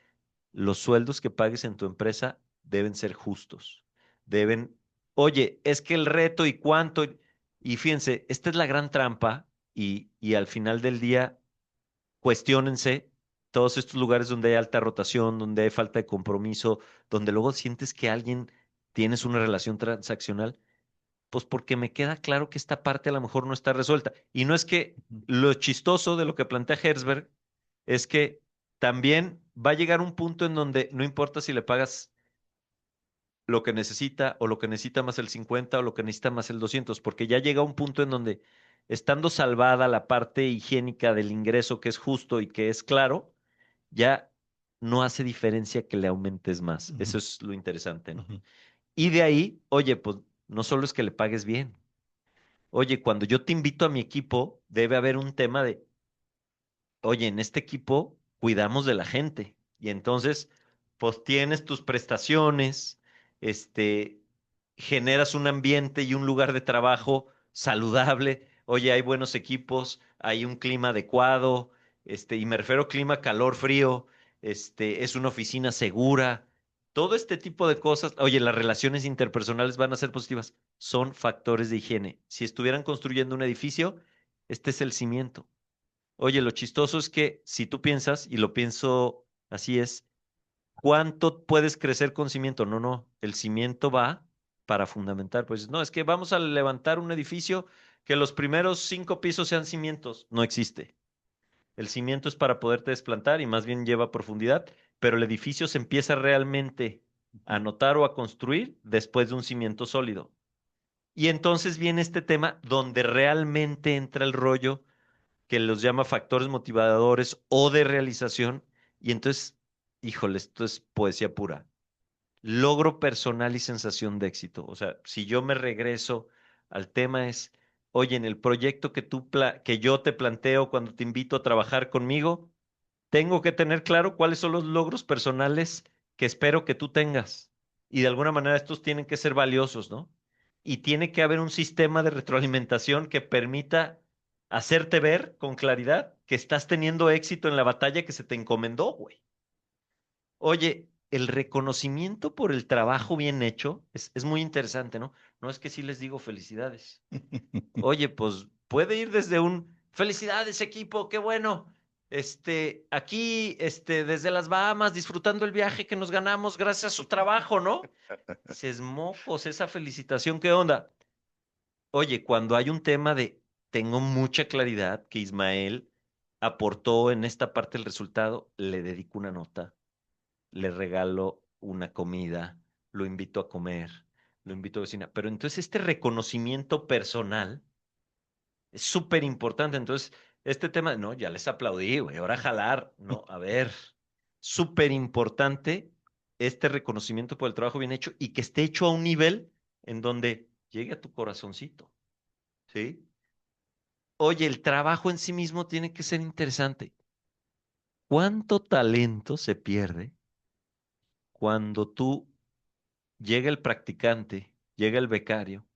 los sueldos que pagues en tu empresa deben ser justos. Deben, oye, es que el reto y cuánto, y fíjense, esta es la gran trampa, y al final del día cuestiónense todos estos lugares donde hay alta rotación, donde hay falta de compromiso, donde luego sientes que alguien tienes una relación transaccional, pues porque me queda claro que esta parte a lo mejor no está resuelta. Y no es que Ujú. lo chistoso de lo que plantea Herzberg es que también va a llegar un punto en donde no importa si le pagas lo que necesita o lo que necesita más el 50 o lo que necesita más el 200, porque ya llega un punto en donde, estando salvada la parte higiénica del ingreso, que es justo y que es claro, ya no hace diferencia que le aumentes más. Ujú. Eso es lo interesante, ¿no? Ujú. Y de ahí, oye, pues no solo es que le pagues bien. Oye, cuando yo te invito a mi equipo, debe haber un tema de, oye, en este equipo cuidamos de la gente. Y entonces, pues tienes tus prestaciones, este, generas un ambiente y un lugar de trabajo saludable. Oye, hay buenos equipos, hay un clima adecuado, y me refiero a clima, calor, frío, es una oficina segura. Todo este tipo de cosas, oye, las relaciones interpersonales van a ser positivas. Son factores de higiene. Si estuvieran construyendo un edificio, este es el cimiento. Oye, lo chistoso es que si tú piensas, y lo pienso así es, ¿cuánto puedes crecer con cimiento? No, no, el cimiento va para fundamentar. Pues no, es que vamos a levantar un edificio que los primeros 5 pisos sean cimientos. No existe. El cimiento es para poderte desplantar y más bien lleva profundidad, pero el edificio se empieza realmente a notar o a construir después de un cimiento sólido. Y entonces viene este tema donde realmente entra el rollo. que los llama factores motivadores o de realización. Y entonces, híjole, esto es poesía pura. Logro personal y sensación de éxito. O sea, si yo me regreso al tema es, oye, en el proyecto que yo te planteo cuando te invito a trabajar conmigo, tengo que tener claro cuáles son los logros personales que espero que tú tengas. Y de alguna manera estos tienen que ser valiosos, ¿no? Y tiene que haber un sistema de retroalimentación que permita hacerte ver con claridad que estás teniendo éxito en la batalla que se te encomendó, güey. Oye, el reconocimiento por el trabajo bien hecho es muy interesante, ¿no? No es que sí les digo felicidades. Oye, pues puede ir desde un felicidades, equipo, qué bueno. Aquí, desde las Bahamas, disfrutando el viaje que nos ganamos gracias a su trabajo, ¿no? Dices, mocos, esa felicitación, ¿qué onda? Oye, cuando hay un tema de tengo mucha claridad que Ismael aportó en esta parte del resultado, le dedico una nota, le regalo una comida, lo invito a comer, lo invito a vecina. Pero entonces este reconocimiento personal es súper importante. Entonces, este tema, no, ya les aplaudí, güey, ahora jalar. No, a ver, súper importante este reconocimiento por el trabajo bien hecho y que esté hecho a un nivel en donde llegue a tu corazoncito, ¿sí? Oye, el trabajo en sí mismo tiene que ser interesante. ¿Cuánto talento se pierde cuando tú llega el practicante, llega el becario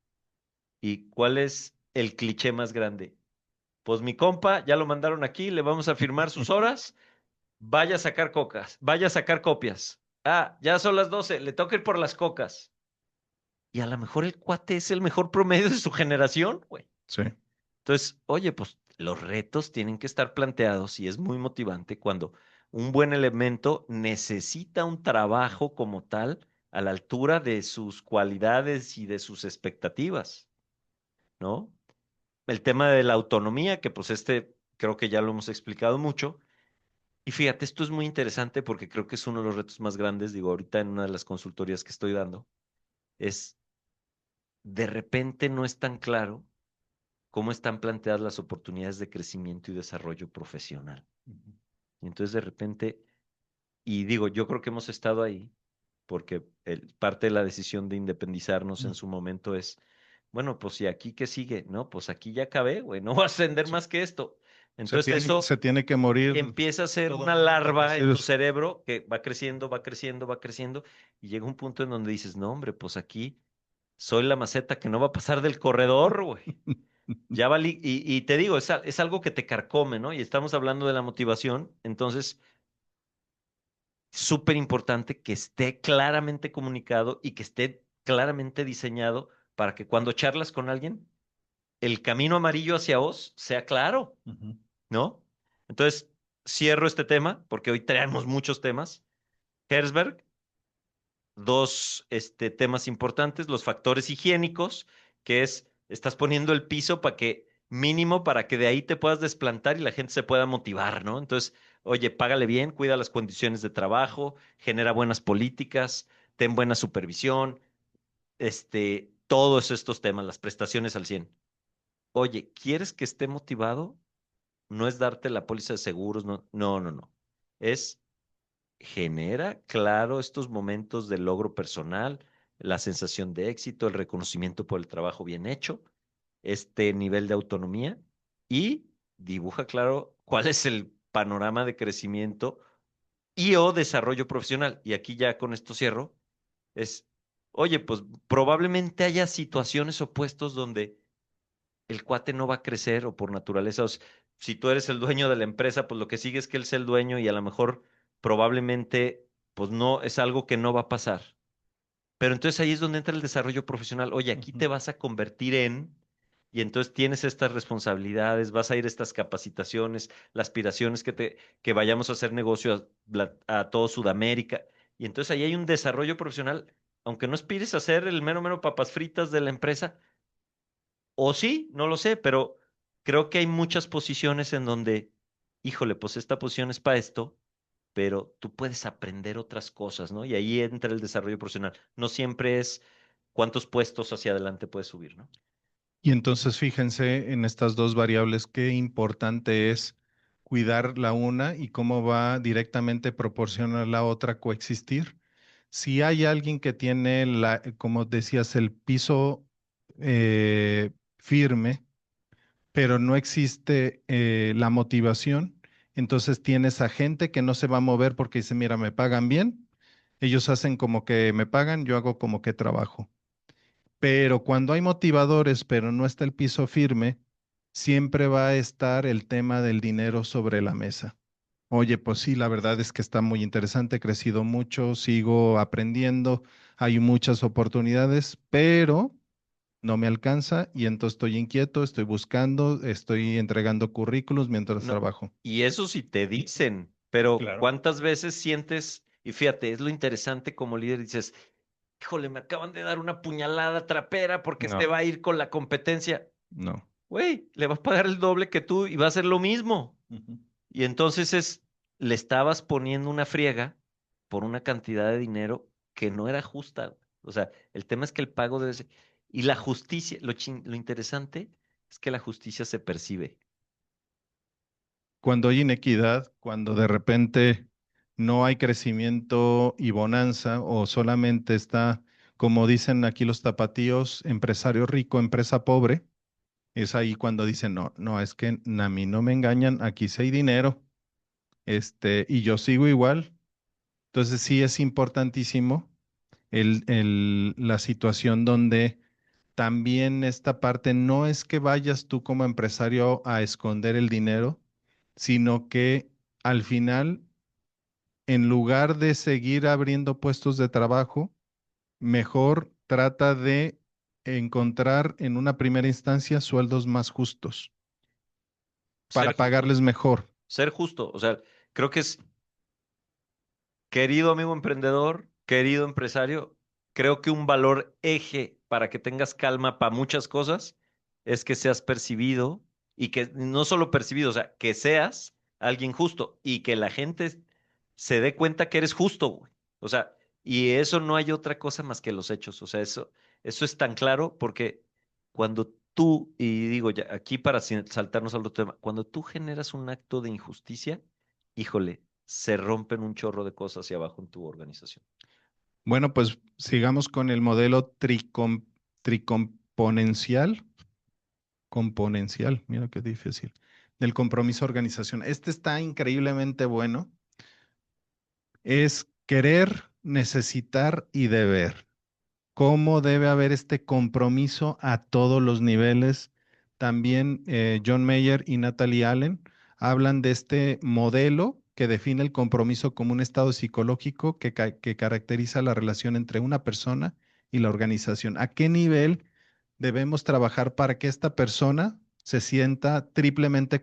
y cuál es el cliché más grande? Pues mi compa, ya lo mandaron aquí, le vamos a firmar sus horas. Vaya a sacar cocas, vaya a sacar copias. Ah, ya son las 12, le toca ir por las cocas. Y a lo mejor el cuate es el mejor promedio de su generación, güey. Sí. Entonces, oye, pues los retos tienen que estar planteados y es muy motivante cuando un buen elemento necesita un trabajo como tal a la altura de sus cualidades y de sus expectativas, ¿no? El tema de la autonomía, que pues creo que ya lo hemos explicado mucho. Y fíjate, esto es muy interesante porque creo que es uno de los retos más grandes, digo, ahorita en una de las consultorías que estoy dando, es de repente no es tan claro cómo están planteadas las oportunidades de crecimiento y desarrollo profesional. Ujú. Y entonces de repente, y digo, yo creo que hemos estado ahí porque parte de la decisión de independizarnos en su momento es, bueno, pues si aquí qué sigue, no, pues aquí ya acabé, güey, no va a ascender Se, más que esto. se Entonces tiene, eso se tiene que morir empieza a ser todo una para larva en decir, tu cerebro que va creciendo, va creciendo, va creciendo, y llega un punto en donde dices, no, hombre, pues aquí soy la maceta que no va a pasar del corredor, güey. Ya valí, y te digo, es algo que te carcome, ¿no? Y estamos hablando de la motivación, entonces, súper importante que esté claramente comunicado y que esté claramente diseñado para que cuando charlas con alguien, el camino amarillo hacia vos sea claro, ujú, ¿no? Entonces, cierro este tema, porque hoy traemos muchos temas. Herzberg, dos temas importantes, los factores higiénicos, que es, estás poniendo el piso para que, mínimo, para que de ahí te puedas desplantar y la gente se pueda motivar, ¿no? Entonces, oye, págale bien, cuida las condiciones de trabajo, genera buenas políticas, ten buena supervisión, todos estos temas, las prestaciones al 100. Oye, ¿quieres que esté motivado? No es darte la póliza de seguros, no, no, no, no. Es genera, claro, estos momentos de logro personal, la sensación de éxito, el reconocimiento por el trabajo bien hecho, este nivel de autonomía y dibuja, claro, cuál es el panorama de crecimiento y o desarrollo profesional. Y aquí ya con esto cierro, es, oye, pues probablemente haya situaciones o puestos donde el cuate no va a crecer o por naturaleza, si tú eres el dueño de la empresa, pues lo que sigue es que él sea el dueño y a lo mejor probablemente, pues no, es algo que no va a pasar. Pero entonces ahí es donde entra el desarrollo profesional. Oye, aquí ujú. te vas a convertir en, y entonces tienes estas responsabilidades, vas a ir a estas capacitaciones, las aspiraciones que vayamos a hacer negocio a todo Sudamérica. Y entonces ahí hay un desarrollo profesional, aunque no aspires a ser el mero mero papas fritas de la empresa, o sí, no lo sé, pero creo que hay muchas posiciones en donde, híjole, pues esta posición es para esto, pero tú puedes aprender otras cosas, ¿no? Y ahí entra el desarrollo profesional. No siempre es cuántos puestos hacia adelante puedes subir, ¿no? Y entonces fíjense en estas dos variables, qué importante es cuidar la una y cómo va directamente proporcionar la otra coexistir. Si hay alguien que tiene como decías, el piso firme, pero no existe la motivación, entonces tienes a gente que no se va a mover porque dice, mira, me pagan bien, ellos hacen como que me pagan, yo hago como que trabajo. Pero cuando hay motivadores, pero no está el piso firme, siempre va a estar el tema del dinero sobre la mesa. Oye, pues sí, la verdad es que está muy interesante, he crecido mucho, sigo aprendiendo, hay muchas oportunidades, pero no me alcanza y entonces estoy inquieto, estoy buscando, estoy entregando currículos mientras No, trabajo. y eso sí te dicen, pero Claro. ¿cuántas veces sientes, y fíjate, es lo interesante como líder, dices, híjole, me acaban de dar una puñalada trapera porque No, este va a ir con la competencia? no. Güey, le vas a pagar el doble que tú y va a hacer lo mismo. Ujú. Y entonces le estabas poniendo una friega por una cantidad de dinero que no era justa. O sea, el tema es que el pago debe ser... Y la justicia, lo interesante es que la justicia se percibe. Cuando hay inequidad, cuando de repente no hay crecimiento y bonanza o solamente está, como dicen aquí los tapatíos, empresario rico, empresa pobre, es ahí cuando dicen, no, no, es que a mí no me engañan, aquí sí hay dinero, y yo sigo igual. Entonces sí es importantísimo la situación donde también esta parte no es que vayas tú como empresario a esconder el dinero, sino que al final, en lugar de seguir abriendo puestos de trabajo, mejor trata de encontrar en una primera instancia sueldos más justos Ser para justo, pagarles mejor. ser justo. O sea, creo que es, querido amigo emprendedor, querido empresario, creo que un valor eje para que tengas calma para muchas cosas es que seas percibido y que no solo percibido, o sea, que seas alguien justo y que la gente se dé cuenta que eres justo, güey. O sea, y eso no hay otra cosa más que los hechos. O sea, eso es tan claro porque cuando tú, y digo ya aquí para saltarnos al otro tema, cuando tú generas un acto de injusticia, híjole, se rompen un chorro de cosas hacia abajo en tu organización. Bueno, pues sigamos con el modelo tricomponencial, componencial, mira qué difícil, del compromiso organización. Este está increíblemente bueno. Es querer, necesitar y deber. ¿Cómo debe haber este compromiso a todos los niveles? También John Mayer y Natalie Allen hablan de este modelo que define el compromiso como un estado psicológico que caracteriza la relación entre una persona y la organización. ¿A qué nivel debemos trabajar para que esta persona se sienta triplemente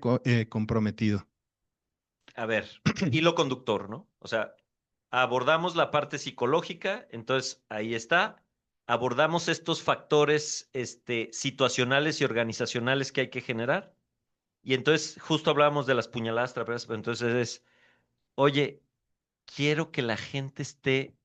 comprometido? A ver, hilo conductor, ¿no? O sea, abordamos la parte psicológica, entonces ahí está. Abordamos estos factores, situacionales y organizacionales que hay que generar. Y entonces justo hablábamos de las puñaladas traperas, pero entonces es, oye, quiero que la gente esté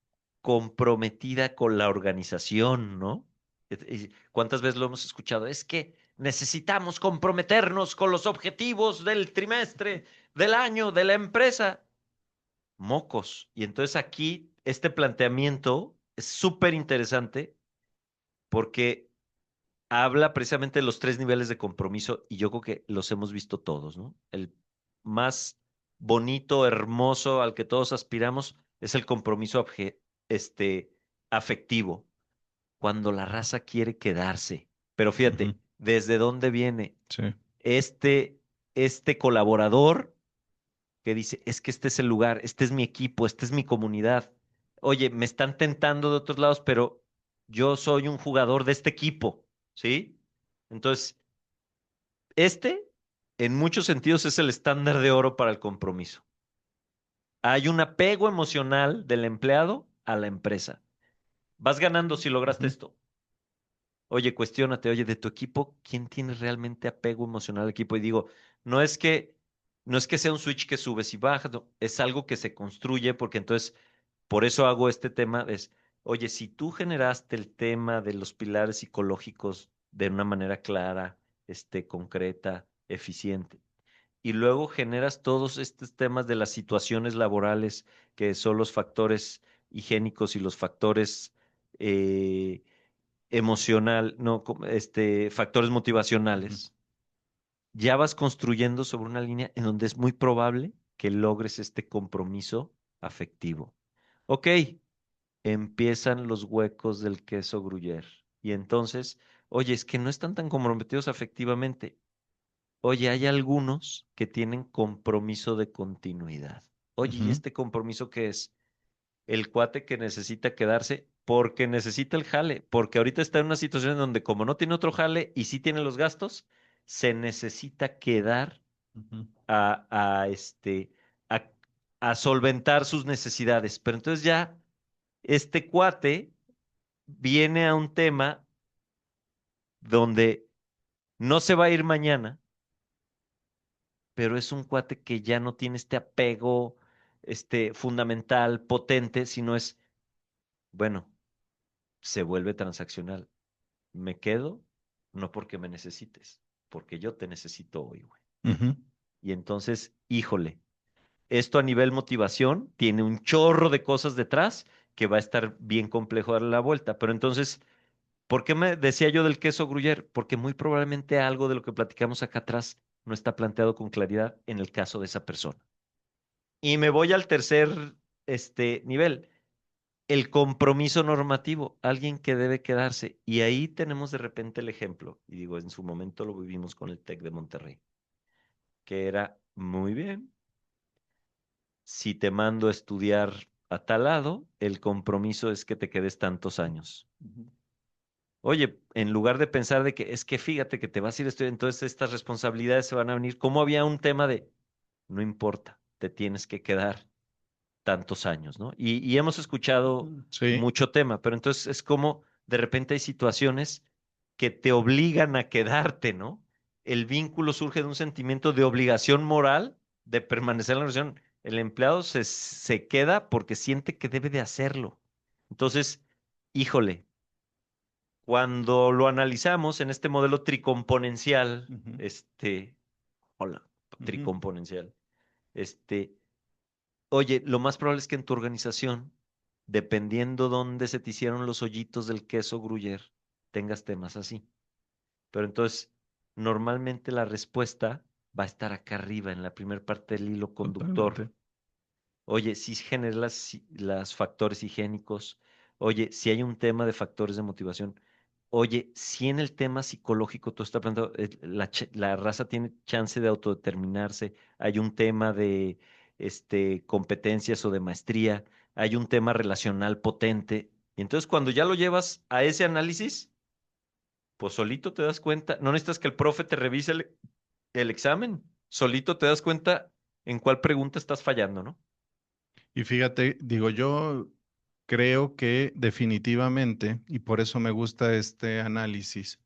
comprometida con la organización, ¿no? Y ¿cuántas veces lo hemos escuchado? Es que necesitamos comprometernos con los objetivos del trimestre, del año, de la empresa. Mocos. Y entonces aquí este planteamiento es súper interesante porque habla precisamente de los tres niveles de compromiso y yo creo que los hemos visto todos, ¿no? El más bonito, hermoso, al que todos aspiramos, es el compromiso afectivo, cuando la raza quiere quedarse. Pero Ujú. fíjate, ¿desde dónde viene? Sí. Este, este colaborador que dice, es que este es el lugar, este es mi equipo, esta es mi comunidad. Oye, me están tentando de otros lados, pero yo soy un jugador de este equipo, ¿sí? Entonces, este, en muchos sentidos, es el estándar de oro para el compromiso. Hay un apego emocional del empleado a la empresa. Vas ganando si lograste Ujú. esto. Oye, cuestiónate, oye, de tu equipo, ¿quién tiene realmente apego emocional al equipo? Y digo, no es que, no es que sea un switch que subes y bajas, no, es algo que se construye, porque entonces, por eso hago este tema, es, oye, si tú generaste el tema de los pilares psicológicos de una manera clara, concreta, eficiente. Y luego generas todos estos temas de las situaciones laborales, que son los factores higiénicos y los factores eh, no, factores Ujú, motivacionales. Ya vas construyendo sobre una línea en donde es muy probable que logres este compromiso afectivo. Ok, empiezan los huecos del queso Gruyère. Y entonces, oye, es que no están tan comprometidos afectivamente. Oye, hay algunos que tienen compromiso de continuidad. Oye, ¿y ujú, este compromiso qué es? El cuate que necesita quedarse porque necesita el jale, porque ahorita está en una situación en donde como no tiene otro jale y sí tiene los gastos, se necesita quedar ujú, a, a, a, a solventar sus necesidades. Pero entonces ya este cuate viene a un tema donde no se va a ir mañana, pero es un cuate que ya no tiene este apego, fundamental, potente, sino es, bueno, se vuelve transaccional. Me quedo no porque me necesites, porque yo te necesito hoy, güey. ujú. Y entonces, híjole, esto a nivel motivación tiene un chorro de cosas detrás que va a estar bien complejo darle la vuelta. Pero entonces, ¿por qué me decía yo del queso Gruyère? Porque muy probablemente algo de lo que platicamos acá atrás no está planteado con claridad en el caso de esa persona. Y me voy al tercer, nivel, el compromiso normativo, alguien que debe quedarse. Y ahí tenemos de repente el ejemplo, y digo, en su momento lo vivimos con el TEC de Monterrey, que era muy bien. Si te mando a estudiar a tal lado, el compromiso es que te quedes tantos años. Ujú. Oye, en lugar de pensar de que es que fíjate que te vas a ir a estudiar, entonces estas responsabilidades se van a venir. ¿Cómo había un tema de no importa, te tienes que quedar tantos años, ¿no? Y hemos escuchado Sí, mucho tema, pero entonces es como de repente hay situaciones que te obligan a quedarte, ¿no? El vínculo surge de un sentimiento de obligación moral de permanecer en la relación. El empleado se queda porque siente que debe de hacerlo. Entonces, híjole, cuando lo analizamos en este modelo tricomponencial, ujú, hola, ujú, tricomponencial, oye, lo más probable es que en tu organización, dependiendo dónde se te hicieron los hoyitos del queso Gruyère, tengas temas así. Pero entonces, normalmente la respuesta va a estar acá arriba, en la primera parte del hilo conductor. totalmente. Oye, si generas las factores higiénicos. Oye, si hay un tema de factores de motivación. Oye, si en el tema psicológico tú estás planteando, la raza tiene chance de autodeterminarse. Hay un tema de competencias o de maestría. Hay un tema relacional potente. Y entonces, cuando ya lo llevas a ese análisis, pues solito te das cuenta. No necesitas que el profe te revise el examen. Solito te das cuenta en cuál pregunta estás fallando, ¿no? Y fíjate, digo, yo creo que definitivamente, y por eso me gusta este análisis,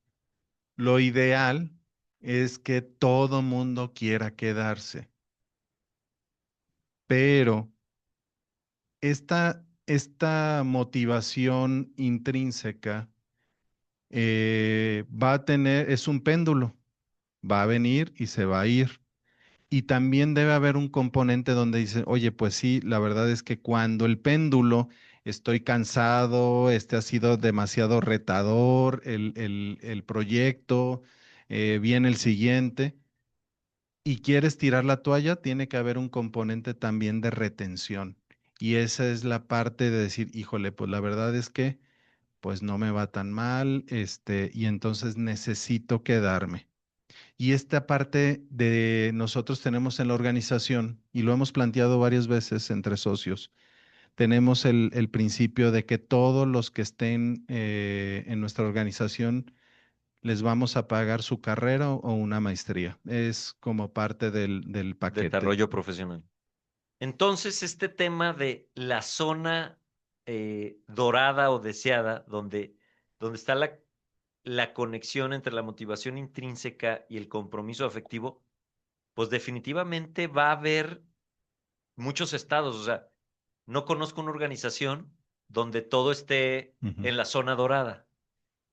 lo ideal es que todo mundo quiera quedarse, pero esta motivación intrínseca va a tener, es un péndulo, va a venir y se va a ir. Y también debe haber un componente donde dice, oye, pues sí, la verdad es que cuando el péndulo, estoy cansado, este ha sido demasiado retador, el proyecto, viene el siguiente, y quieres tirar la toalla, tiene que haber un componente también de retención. Y esa es la parte de decir, híjole, pues la verdad es que pues no me va tan mal, y entonces necesito quedarme. Y esta parte de nosotros tenemos en la organización, y lo hemos planteado varias veces entre socios, tenemos el principio de que todos los que estén en nuestra organización les vamos a pagar su carrera o una maestría. Es como parte del paquete. Desarrollo profesional. Entonces, este tema de la zona dorada o deseada, donde está la conexión entre la motivación intrínseca y el compromiso afectivo, pues definitivamente va a haber muchos estados. O sea, no conozco una organización donde todo esté Ujú, en la zona dorada,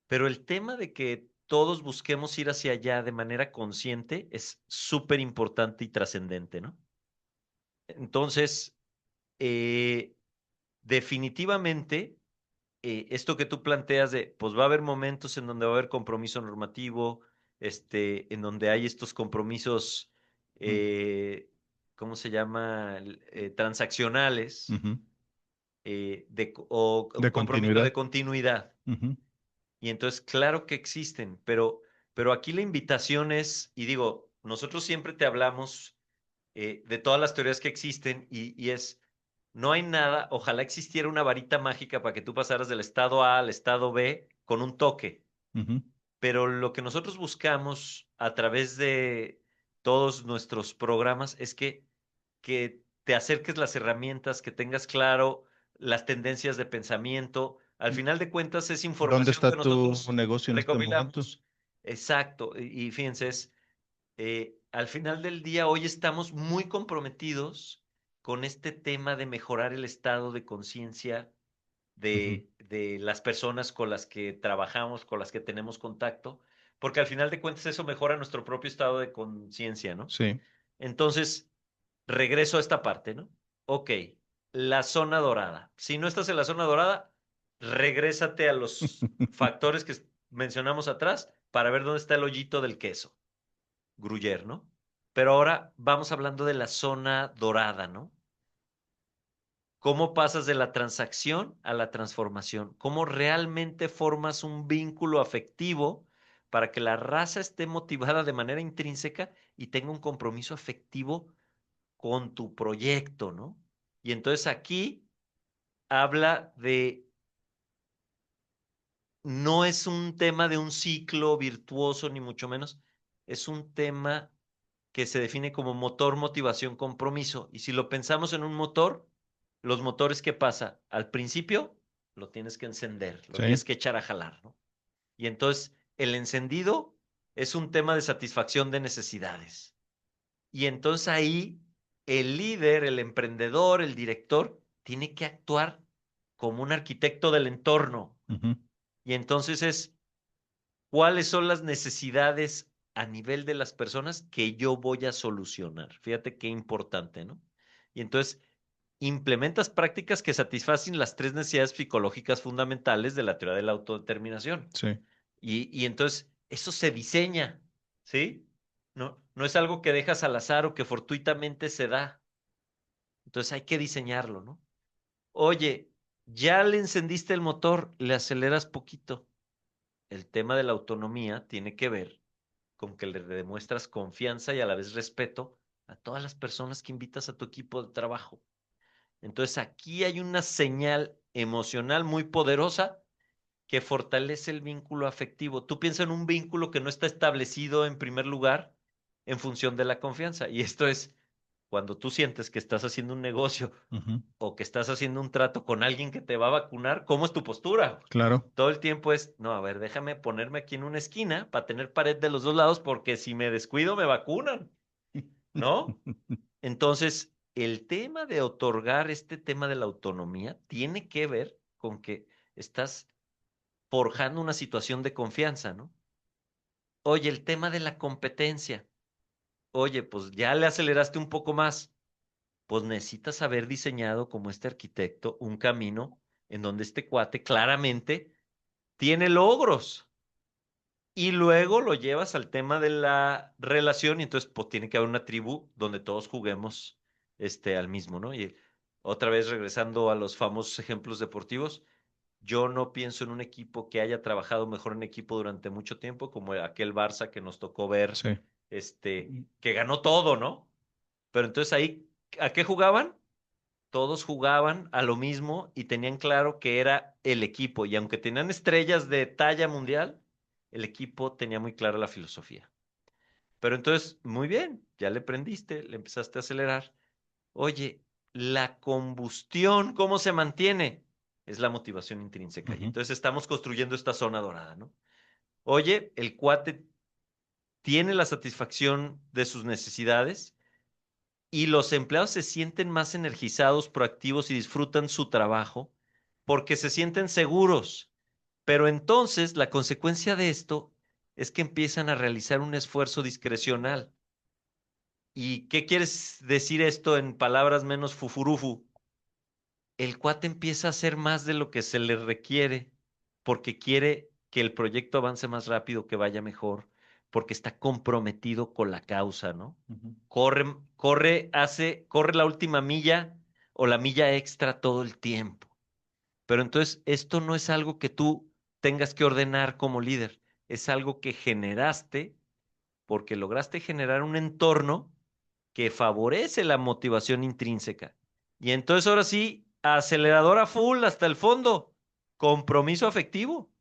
pero el tema de que todos busquemos ir hacia allá de manera consciente es súper importante y trascendente, ¿no? Entonces, eh, definitivamente, esto que tú planteas de, pues va a haber momentos en donde va a haber compromiso normativo, en donde hay estos compromisos, Mm, eh, ¿cómo se llama? Transaccionales, ujú. o un De compromiso de continuidad. continuidad. Ujú, Y entonces, claro que existen, pero aquí la invitación es, y digo, nosotros siempre te hablamos de todas las teorías que existen y es, no hay nada, ojalá existiera una varita mágica para que tú pasaras del estado A al estado B con un toque, ujú. pero lo que nosotros buscamos a través de todos nuestros programas es que te acerques las herramientas, que tengas claro las tendencias de pensamiento. Al final de cuentas es ¿Dónde información está que tu nosotros negocio en este momento? recopilamos. Exacto. Y fíjense, al final del día, hoy estamos muy comprometidos con este tema de mejorar el estado de conciencia Ujú. de las personas con las que trabajamos, con las que tenemos contacto, porque al final de cuentas eso mejora nuestro propio estado de conciencia, ¿no? Sí. Entonces, regreso a esta parte, ¿no? Ok, la zona dorada. Si no estás en la zona dorada, regrésate a los factores que mencionamos atrás para ver dónde está el hoyito del queso. Gruyère, ¿no? Pero ahora vamos hablando de la zona dorada, ¿no? ¿Cómo pasas de la transacción a la transformación? ¿Cómo realmente formas un vínculo afectivo para que la raza esté motivada de manera intrínseca y tenga un compromiso afectivo con tu proyecto, ¿no? Y entonces aquí habla de, no es un tema de un ciclo virtuoso, ni mucho menos, es un tema que se define como motor, motivación, compromiso. Y si lo pensamos en un motor, los motores, ¿qué pasa? Al principio lo tienes que encender, lo Sí. tienes que echar a jalar, ¿no? Y entonces el encendido es un tema de satisfacción de necesidades. Y entonces ahí el líder, el emprendedor, el director, tiene que actuar como un arquitecto del entorno. Ujú, Y entonces es, ¿cuáles son las necesidades a nivel de las personas que yo voy a solucionar? Fíjate qué importante, ¿no? Y entonces implementas prácticas que satisfacen las tres necesidades psicológicas fundamentales de la teoría de la autodeterminación. sí. Y entonces eso se diseña, ¿sí? No, no es algo que dejas al azar o que fortuitamente se da. Entonces hay que diseñarlo, ¿no? Oye, ya le encendiste el motor, le aceleras poquito. El tema de la autonomía tiene que ver con que le demuestras confianza y a la vez respeto a todas las personas que invitas a tu equipo de trabajo. Entonces aquí hay una señal emocional muy poderosa que fortalece el vínculo afectivo. Tú piensas en un vínculo que no está establecido en primer lugar en función de la confianza. Y esto es cuando tú sientes que estás haciendo un negocio Ujú. o que estás haciendo un trato con alguien que te va a vacunar, ¿cómo es tu postura? Claro. Todo el tiempo es, no, a ver, déjame ponerme aquí en una esquina para tener pared de los dos lados porque si me descuido me vacunan, ¿no? Entonces, el tema de otorgar este tema de la autonomía tiene que ver con que estás forjando una situación de confianza, ¿no? Oye, el tema de la competencia. Oye, pues ya le aceleraste un poco más. Pues necesitas haber diseñado como este arquitecto un camino en donde este cuate claramente tiene logros. Y luego lo llevas al tema de la relación y entonces pues tiene que haber una tribu donde todos juguemos al mismo, ¿no? Y otra vez regresando a los famosos ejemplos deportivos, yo no pienso en un equipo que haya trabajado mejor en equipo durante mucho tiempo, como aquel Barça que nos tocó ver, Sí. que ganó todo, ¿no? Pero entonces ahí, ¿a qué jugaban? Todos jugaban a lo mismo y tenían claro que era el equipo. Y aunque tenían estrellas de talla mundial, el equipo tenía muy clara la filosofía. Pero entonces, muy bien, ya le prendiste, le empezaste a acelerar. Oye, la combustión, ¿cómo se mantiene? Es la motivación intrínseca. Y Ujú, entonces estamos construyendo esta zona dorada, ¿no? Oye, el cuate tiene la satisfacción de sus necesidades y los empleados se sienten más energizados, proactivos y disfrutan su trabajo porque se sienten seguros. Pero entonces la consecuencia de esto es que empiezan a realizar un esfuerzo discrecional. ¿Y qué quieres decir esto en palabras menos fufurufu? El cuate empieza a hacer más de lo que se le requiere porque quiere que el proyecto avance más rápido, que vaya mejor, porque está comprometido con la causa, ¿no? Ujú, Corre la última milla o la milla extra todo el tiempo. Pero entonces esto no es algo que tú tengas que ordenar como líder, es algo que generaste porque lograste generar un entorno que favorece la motivación intrínseca. Y entonces ahora sí, acelerador a full hasta el fondo, compromiso afectivo,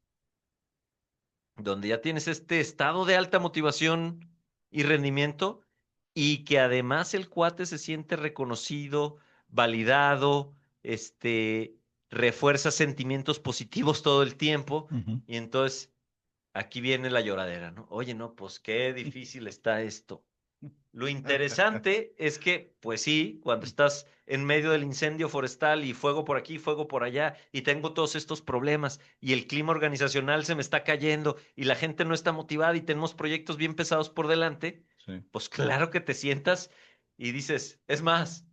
donde ya tienes este estado de alta motivación y rendimiento y que además el cuate se siente reconocido, validado, refuerza sentimientos positivos todo el tiempo ujú. y entonces aquí viene la lloradera, ¿no? Oye, no, pues qué difícil está esto. Lo interesante es que, pues sí, cuando estás en medio del incendio forestal y fuego por aquí, fuego por allá, y tengo todos estos problemas, y el clima organizacional se me está cayendo, y la gente no está motivada, y tenemos proyectos bien pesados por delante, Sí, pues claro que te sientas y dices, es más,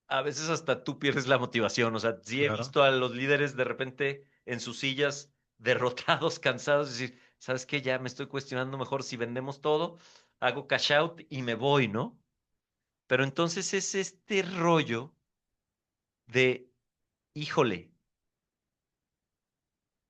a veces hasta tú pierdes la motivación. O sea, sí he claro. visto a los líderes de repente en sus sillas derrotados, cansados, decir, ¿sabes qué? Ya me estoy cuestionando mejor si vendemos todo, hago cash out y me voy, ¿no? Pero entonces es este rollo de, híjole,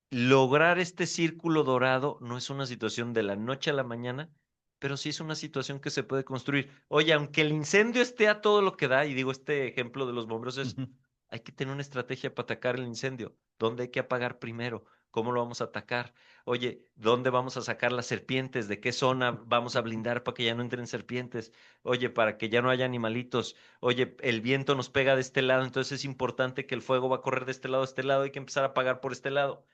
lograr este círculo dorado no es una situación de la noche a la mañana, pero sí es una situación que se puede construir. Oye, aunque el incendio esté a todo lo que da, y digo, este ejemplo de los bomberos es, Ujú. hay que tener una estrategia para atacar el incendio. ¿Dónde hay que apagar primero? ¿Cómo lo vamos a atacar? Oye, ¿dónde vamos a sacar las serpientes? ¿De qué zona vamos a blindar para que ya no entren serpientes? Oye, para que ya no haya animalitos. Oye, el viento nos pega de este lado, entonces es importante que el fuego va a correr de este lado a este lado, hay que empezar a apagar por este lado.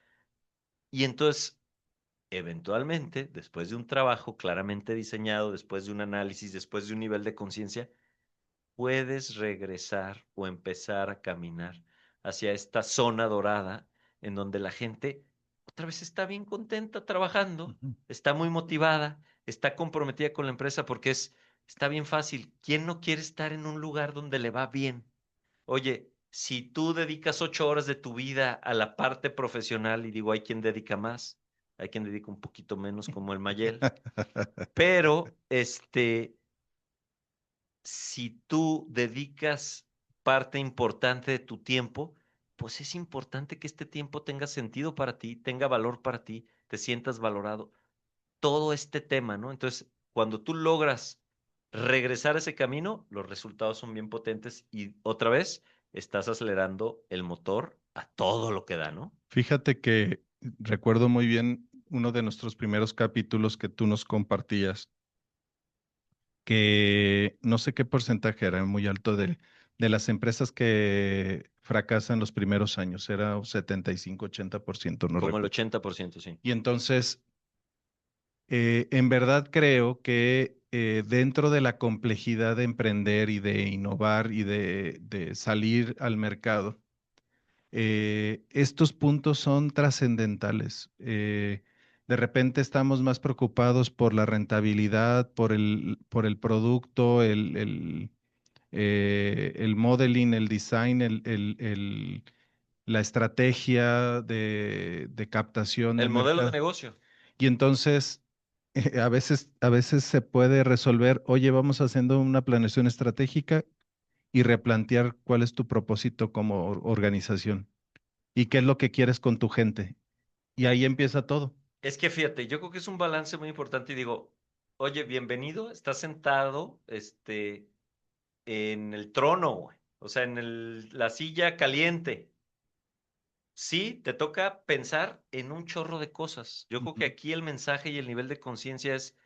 Y entonces, eventualmente, después de un trabajo claramente diseñado, después de un análisis, después de un nivel de conciencia, puedes regresar o empezar a caminar hacia esta zona dorada en donde la gente otra vez está bien contenta trabajando, Ujú. está muy motivada, está comprometida con la empresa porque está bien fácil. ¿Quién no quiere estar en un lugar donde le va bien? Oye, si tú dedicas 8 horas de tu vida a la parte profesional, y digo, hay quien dedica más, hay quien dedica un poquito menos, como el Mayel, pero si tú dedicas parte importante de tu tiempo, pues es importante que este tiempo tenga sentido para ti, tenga valor para ti, te sientas valorado. Todo este tema, ¿no? Entonces, cuando tú logras regresar a ese camino, los resultados son bien potentes y otra vez estás acelerando el motor a todo lo que da, ¿no? Fíjate que recuerdo muy bien uno de nuestros primeros capítulos que tú nos compartías, que no sé qué porcentaje era, muy alto de las empresas que fracasan los primeros años, era un 75-80%, no Como el recuerdo. 80%, sí. Y entonces, en verdad creo que dentro de la complejidad de emprender y de innovar y de salir al mercado, estos puntos son trascendentales. De repente estamos más preocupados por la rentabilidad, por el producto, el modeling, el design, la estrategia de captación de El modelo de mercado. negocio. Y entonces, a veces se puede resolver, oye, vamos haciendo una planeación estratégica y replantear cuál es tu propósito como organización y qué es lo que quieres con tu gente. Y ahí empieza todo. Es que fíjate, yo creo que es un balance muy importante y digo, oye, bienvenido, estás sentado, en el trono, güey. O sea, en la silla caliente. Sí, te toca pensar en un chorro de cosas. Yo creo que Ujú, aquí el mensaje y el nivel de conciencia es,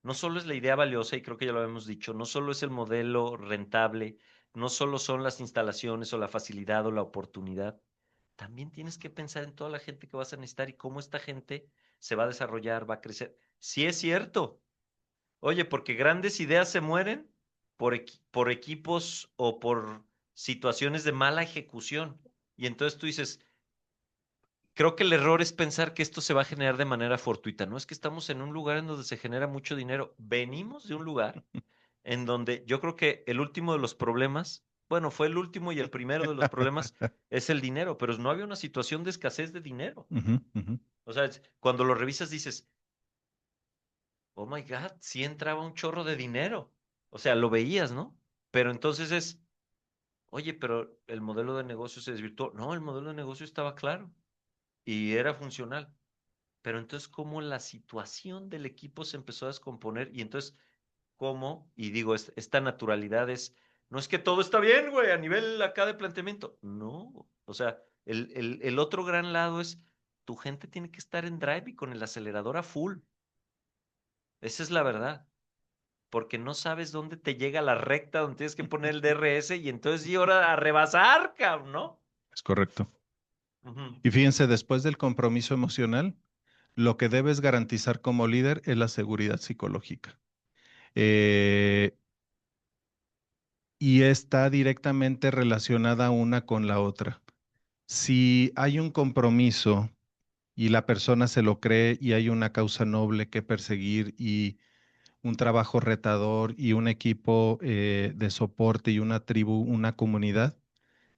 no solo es la idea valiosa, y creo que ya lo habíamos dicho, no solo es el modelo rentable, no solo son las instalaciones o la facilidad o la oportunidad, también tienes que pensar en toda la gente que vas a necesitar y cómo esta gente se va a desarrollar, va a crecer. Sí es cierto. Oye, porque grandes ideas se mueren por equipos o por situaciones de mala ejecución. Y entonces tú dices, creo que el error es pensar que esto se va a generar de manera fortuita. No es que estamos en un lugar en donde se genera mucho dinero. Venimos de un lugar en donde yo creo que el último de los problemas, bueno, fue el último y el primero de los problemas es el dinero, pero no había una situación de escasez de dinero. Ujú, ujú. O sea, cuando lo revisas dices, oh my God, sí entraba un chorro de dinero. O sea, lo veías, ¿no? Pero entonces oye, pero el modelo de negocio se desvirtuó. No, el modelo de negocio estaba claro y era funcional. Pero entonces, ¿cómo la situación del equipo se empezó a descomponer? Y entonces, ¿cómo? Y digo, esta naturalidad no es que todo está bien, güey, a nivel acá de planteamiento. No, o sea, el otro gran lado es, tu gente tiene que estar en drive y con el acelerador a full. Esa es la verdad. Porque no sabes dónde te llega la recta donde tienes que poner el DRS y entonces y ahora a rebasar, cabrón, ¿no? Es correcto. Ujú. Y fíjense, después del compromiso emocional, lo que debes garantizar como líder es la seguridad psicológica. Eh, y está directamente relacionada una con la otra. Si hay un compromiso y la persona se lo cree y hay una causa noble que perseguir y un trabajo retador y un equipo de soporte y una tribu, una comunidad,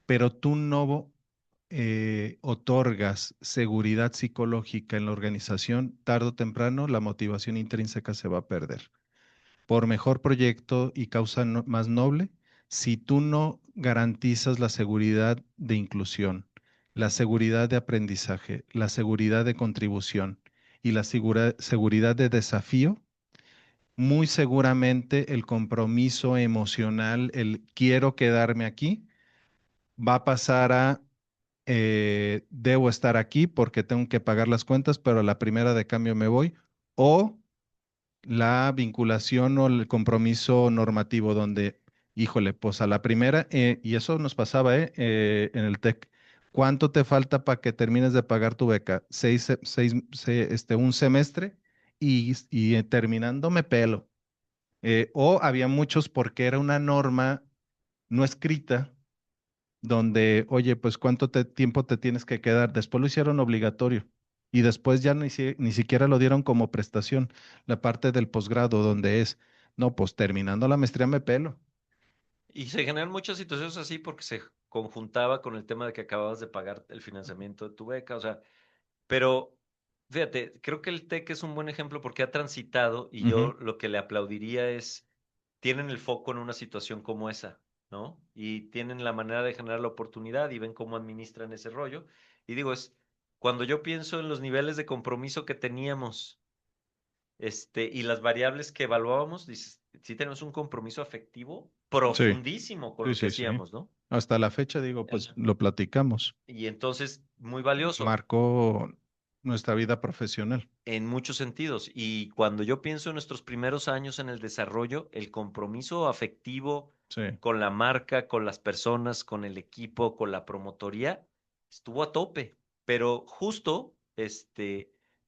pero tú no otorgas seguridad psicológica en la organización, tarde o temprano la motivación intrínseca se va a perder. Por mejor proyecto y causa más noble, si tú no garantizas la seguridad de inclusión, la seguridad de aprendizaje, la seguridad de contribución y la seguridad de desafío, muy seguramente el compromiso emocional, el quiero quedarme aquí, va a pasar a debo estar aquí porque tengo que pagar las cuentas, pero a la primera de cambio me voy, o la vinculación o el compromiso normativo donde, híjole, pues a la primera, y eso nos pasaba en el TEC. ¿Cuánto te falta para que termines de pagar tu beca? Un semestre y terminando me pelo. O había muchos porque era una norma no escrita donde, oye, pues tiempo te tienes que quedar. Después lo hicieron obligatorio y después ya ni siquiera lo dieron como prestación, la parte del posgrado donde es, no, pues terminando la maestría me pelo. Y se generan muchas situaciones así porque se conjuntaba con el tema de que acababas de pagar el financiamiento de tu beca, o sea, pero fíjate, creo que el TEC es un buen ejemplo porque ha transitado y yo Ujú. lo que le aplaudiría es, tienen el foco en una situación como esa, ¿no? Y tienen la manera de generar la oportunidad y ven cómo administran ese rollo. Y digo, cuando yo pienso en los niveles de compromiso que teníamos, y las variables que evaluábamos, dices, sí tenemos un compromiso afectivo Sí, profundísimo con sí, lo que sí, sí. hacíamos, ¿no? Hasta la fecha, digo, pues Ajá. lo platicamos. Y entonces, muy valioso Marcó nuestra vida profesional. en muchos sentidos. Y cuando yo pienso en nuestros primeros años en el desarrollo, el compromiso afectivo Sí. con la marca, con las personas, con el equipo, con la promotoría, estuvo a tope. Pero justo,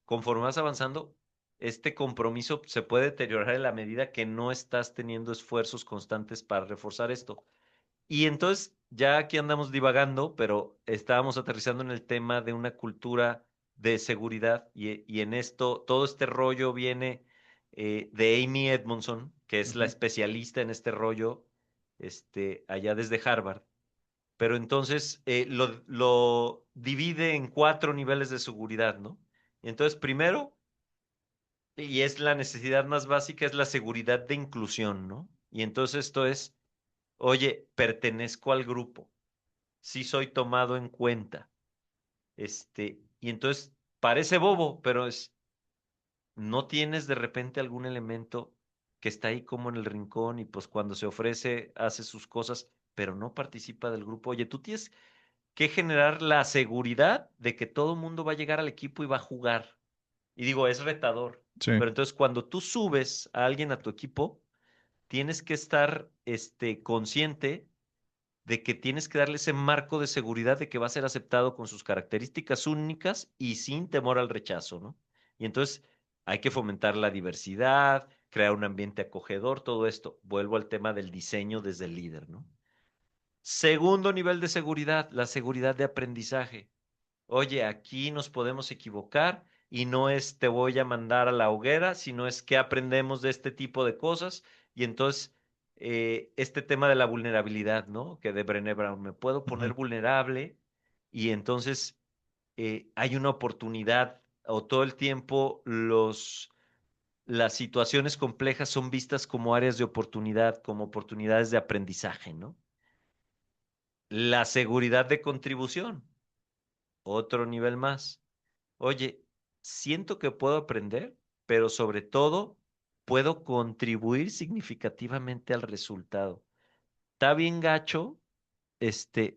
conforme vas avanzando, este compromiso se puede deteriorar en la medida que no estás teniendo esfuerzos constantes para reforzar esto. Y entonces, ya aquí andamos divagando, pero estábamos aterrizando en el tema de una cultura de seguridad y en esto, todo este rollo viene de Amy Edmondson, que es la Ujú. especialista en este rollo, allá desde Harvard. Pero entonces lo divide en cuatro niveles de seguridad, ¿no? Y entonces, primero, y es la necesidad más básica, es la seguridad de inclusión, ¿no? Y entonces esto es, oye, pertenezco al grupo, sí soy tomado en cuenta. Y entonces parece bobo, pero no tienes de repente algún elemento que está ahí como en el rincón y pues cuando se ofrece hace sus cosas, pero no participa del grupo. Oye, tú tienes que generar la seguridad de que todo el mundo va a llegar al equipo y va a jugar. Y digo, es retador. Sí, Pero entonces cuando tú subes a alguien a tu equipo, tienes que estar, consciente de que tienes que darle ese marco de seguridad de que va a ser aceptado con sus características únicas y sin temor al rechazo, ¿no? Y entonces hay que fomentar la diversidad, crear un ambiente acogedor, todo esto. Vuelvo al tema del diseño desde el líder, ¿no? Segundo nivel de seguridad, la seguridad de aprendizaje. oye, aquí nos podemos equivocar y no es te voy a mandar a la hoguera, sino es que aprendemos de este tipo de cosas y entonces este tema de la vulnerabilidad, ¿no? Que de Brené Brown, me puedo poner Ujú, vulnerable y entonces hay una oportunidad o todo el tiempo las situaciones complejas son vistas como áreas de oportunidad, como oportunidades de aprendizaje, ¿no? La seguridad de contribución, otro nivel más. Oye, siento que puedo aprender, pero sobre todo puedo contribuir significativamente al resultado. Está bien gacho,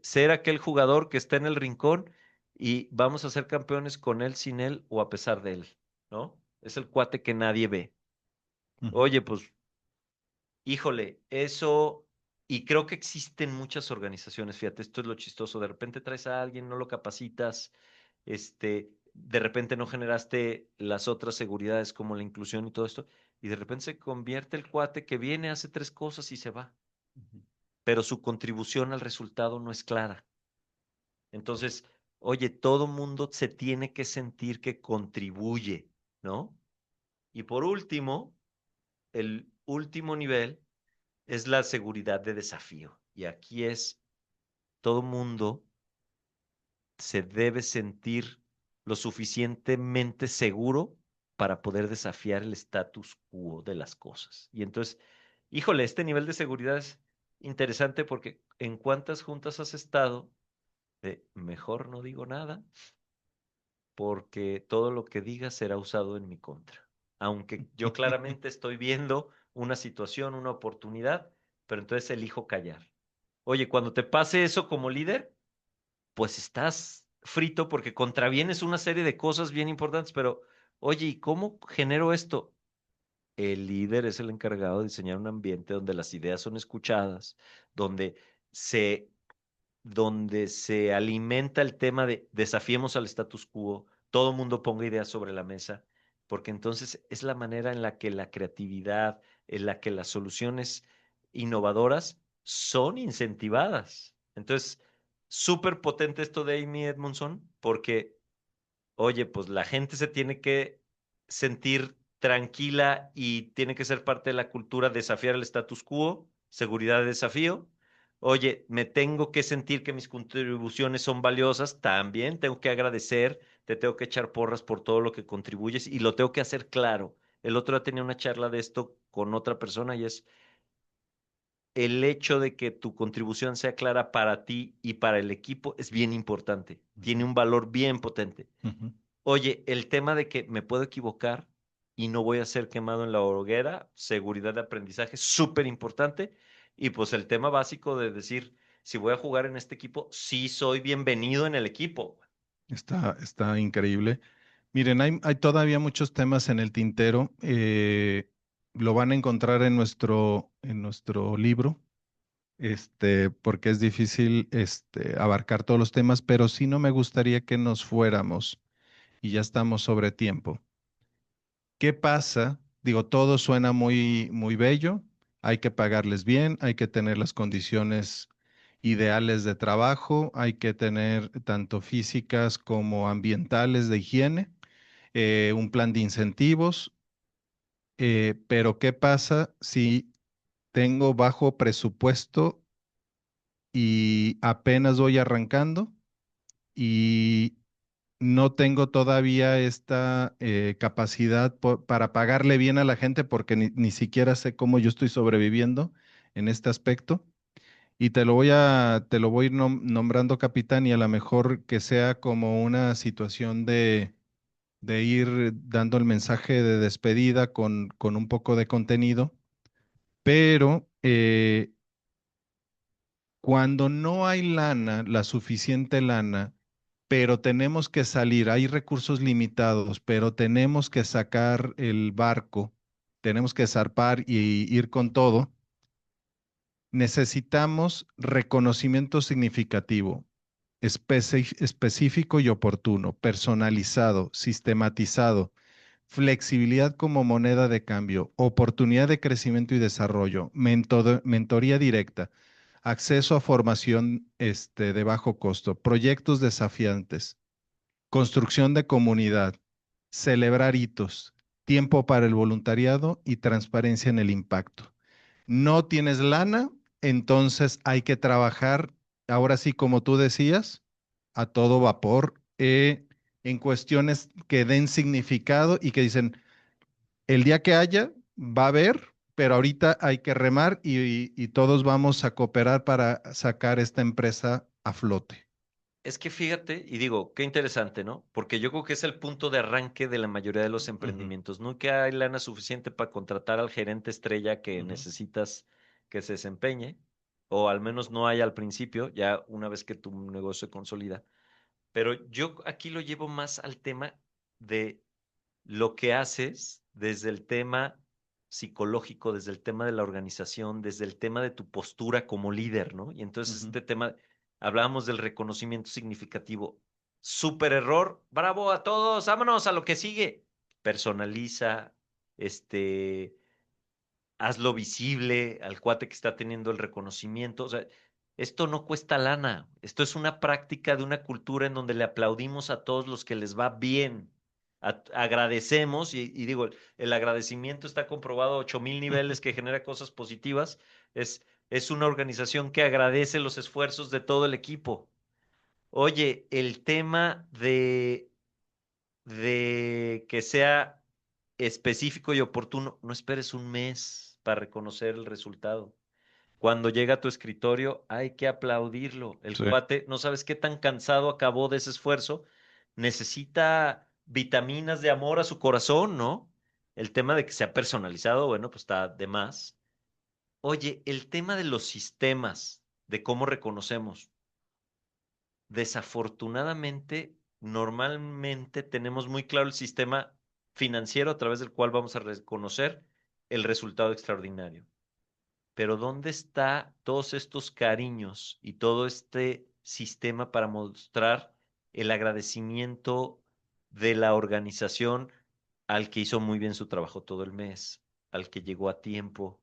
ser aquel jugador que está en el rincón y vamos a ser campeones con él, sin él o a pesar de él, ¿no? Es el cuate que nadie ve. ujú. Oye, pues híjole, eso, y creo que existen muchas organizaciones, fíjate, esto es lo chistoso, de repente traes a alguien, no lo capacitas, de repente no generaste las otras seguridades como la inclusión y todo esto, y de repente se convierte el cuate que viene, hace tres cosas y se va, pero su contribución al resultado no es clara. Entonces, oye, todo mundo se tiene que sentir que contribuye, ¿no? Y por último, el último nivel es la seguridad de desafío. Y aquí es, todo mundo se debe sentir lo suficientemente seguro para poder desafiar el status quo de las cosas. Y entonces, híjole, este nivel de seguridad es interesante porque en cuántas juntas has estado, mejor no digo nada porque todo lo que diga será usado en mi contra. Aunque yo claramente estoy viendo una situación, una oportunidad, pero entonces elijo callar. Oye, cuando te pase eso como líder, pues estás frito porque contravienes una serie de cosas bien importantes, pero oye, ¿y cómo genero esto? El líder es el encargado de diseñar un ambiente donde las ideas son escuchadas, donde se se alimenta el tema de desafiemos al status quo, todo mundo ponga ideas sobre la mesa, porque entonces es la manera en la que la creatividad, en la que las soluciones innovadoras son incentivadas. Entonces, súper potente esto de Amy Edmondson, porque oye, pues la gente se tiene que sentir tranquila y tiene que ser parte de la cultura, desafiar el status quo, seguridad de desafío. Oye, me tengo que sentir que mis contribuciones son valiosas, también tengo que agradecer, te tengo que echar porras por todo lo que contribuyes y lo tengo que hacer claro. El otro día tenía una charla de esto con otra persona y es el hecho de que tu contribución sea clara para ti y para el equipo es bien importante, tiene Ujú, un valor bien potente. ujú. Oye, el tema de que me puedo equivocar y no voy a ser quemado en la hoguera, seguridad de aprendizaje, súper importante. Y pues el tema básico de decir, si voy a jugar en este equipo, sí soy bienvenido en el equipo. Está increíble. Miren, hay todavía muchos temas en el tintero. Lo van a encontrar en nuestro libro, porque es difícil, abarcar todos los temas, pero sí no me gustaría que nos fuéramos y ya estamos sobre tiempo. ¿Qué pasa? Digo, todo suena muy, muy bello. Hay que pagarles bien, hay que tener las condiciones ideales de trabajo, hay que tener tanto físicas como ambientales de higiene, un plan de incentivos. Pero ¿qué pasa si tengo bajo presupuesto y apenas voy arrancando y no tengo todavía esta capacidad para pagarle bien a la gente porque ni siquiera sé cómo yo estoy sobreviviendo en este aspecto? Y te lo voy a ir nombrando capitán y a lo mejor que sea como una situación de ir dando el mensaje de despedida con un poco de contenido, pero cuando no hay lana, la suficiente lana, pero tenemos que salir, hay recursos limitados, pero tenemos que sacar el barco, tenemos que zarpar y ir con todo, necesitamos reconocimiento significativo, específico y oportuno, personalizado, sistematizado, flexibilidad como moneda de cambio, oportunidad de crecimiento y desarrollo, mentoría directa, acceso a formación de bajo costo, proyectos desafiantes. construcción de comunidad, celebrar hitos, tiempo para el voluntariado y transparencia en el impacto. No tienes lana, entonces hay que trabajar, ahora sí, como tú decías, a todo vapor, en cuestiones que den significado y que dicen, el día que haya, va a haber, pero ahorita hay que remar y todos vamos a cooperar para sacar esta empresa a flote. Es que fíjate, y digo, qué interesante, ¿no? Porque yo creo que es el punto de arranque de la mayoría de los Ujú, emprendimientos. Nunca hay lana suficiente para contratar al gerente estrella que ujú, necesitas que se desempeñe, o al menos no hay al principio, ya una vez que tu negocio se consolida. Pero yo aquí lo llevo más al tema de lo que haces desde el tema psicológico, desde el tema de la organización, desde el tema de tu postura como líder, ¿no? Y entonces ujú. este tema, hablábamos del reconocimiento significativo. Súper error, bravo a todos, vámonos a lo que sigue. Personaliza, este, hazlo visible al cuate que está teniendo el reconocimiento. O sea, esto no cuesta lana. Esto es una práctica de una cultura en donde le aplaudimos a todos los que les va bien. Agradecemos, y digo, el agradecimiento está comprobado a 8000 niveles que genera cosas positivas. Es una organización que agradece los esfuerzos de todo el equipo. Oye, el tema de que sea específico y oportuno, no esperes un mes para reconocer el resultado. Cuando llega a tu escritorio, hay que aplaudirlo. El Sí. cuate, no sabes qué tan cansado acabó de ese esfuerzo, necesita vitaminas de amor a su corazón, ¿no? El tema de que sea personalizado, bueno, pues está de más. Oye, el tema de los sistemas, de cómo reconocemos. Desafortunadamente, normalmente tenemos muy claro el sistema financiero a través del cual vamos a reconocer el resultado extraordinario. Pero ¿dónde está todos estos cariños y todo este sistema para mostrar el agradecimiento de la organización al que hizo muy bien su trabajo todo el mes, al que llegó a tiempo,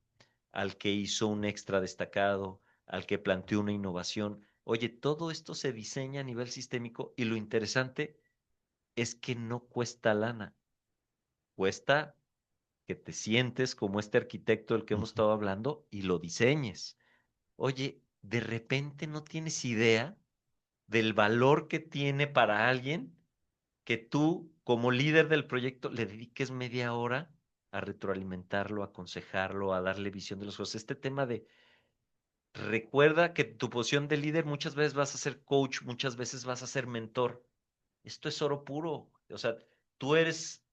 al que hizo un extra destacado, al que planteó una innovación? Oye, todo esto se diseña a nivel sistémico y lo interesante es que no cuesta lana, cuesta que te sientes como este arquitecto del que hemos Ujú. estado hablando y lo diseñes. Oye, de repente no tienes idea del valor que tiene para alguien que tú, como líder del proyecto, le dediques media hora a retroalimentarlo, a aconsejarlo, a darle visión de las cosas. Este tema de recuerda que tu posición de líder muchas veces vas a ser coach, muchas veces vas a ser mentor. Esto es oro puro. O sea, tú eres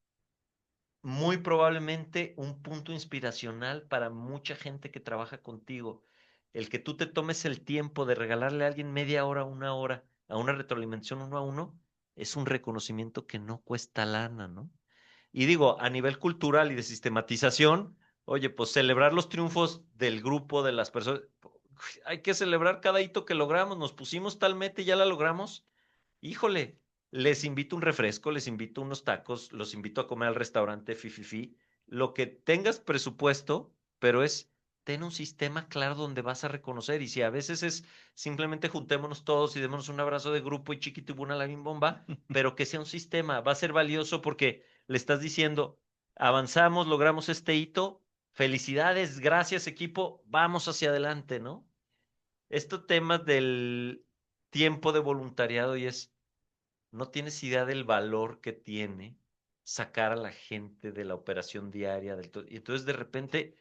muy probablemente un punto inspiracional para mucha gente que trabaja contigo. El que tú te tomes el tiempo de regalarle a alguien media hora, una hora, a una retroalimentación uno a uno, es un reconocimiento que no cuesta lana, ¿no? Y digo, a nivel cultural y de sistematización, oye, pues celebrar los triunfos del grupo, de las personas, hay que celebrar cada hito que logramos, nos pusimos tal meta y ya la logramos. Híjole, les invito un refresco, les invito unos tacos, los invito a comer al restaurante Fififi, lo que tengas presupuesto, pero ten un sistema claro donde vas a reconocer. Y si a veces es simplemente juntémonos todos y démonos un abrazo de grupo y chiquitibuna la bimbomba, pero que sea un sistema, va a ser valioso porque le estás diciendo, avanzamos, logramos este hito, felicidades, gracias equipo, vamos hacia adelante, ¿no? Estos temas del tiempo de voluntariado y no tienes idea del valor que tiene sacar a la gente de la operación diaria. Y entonces de repente,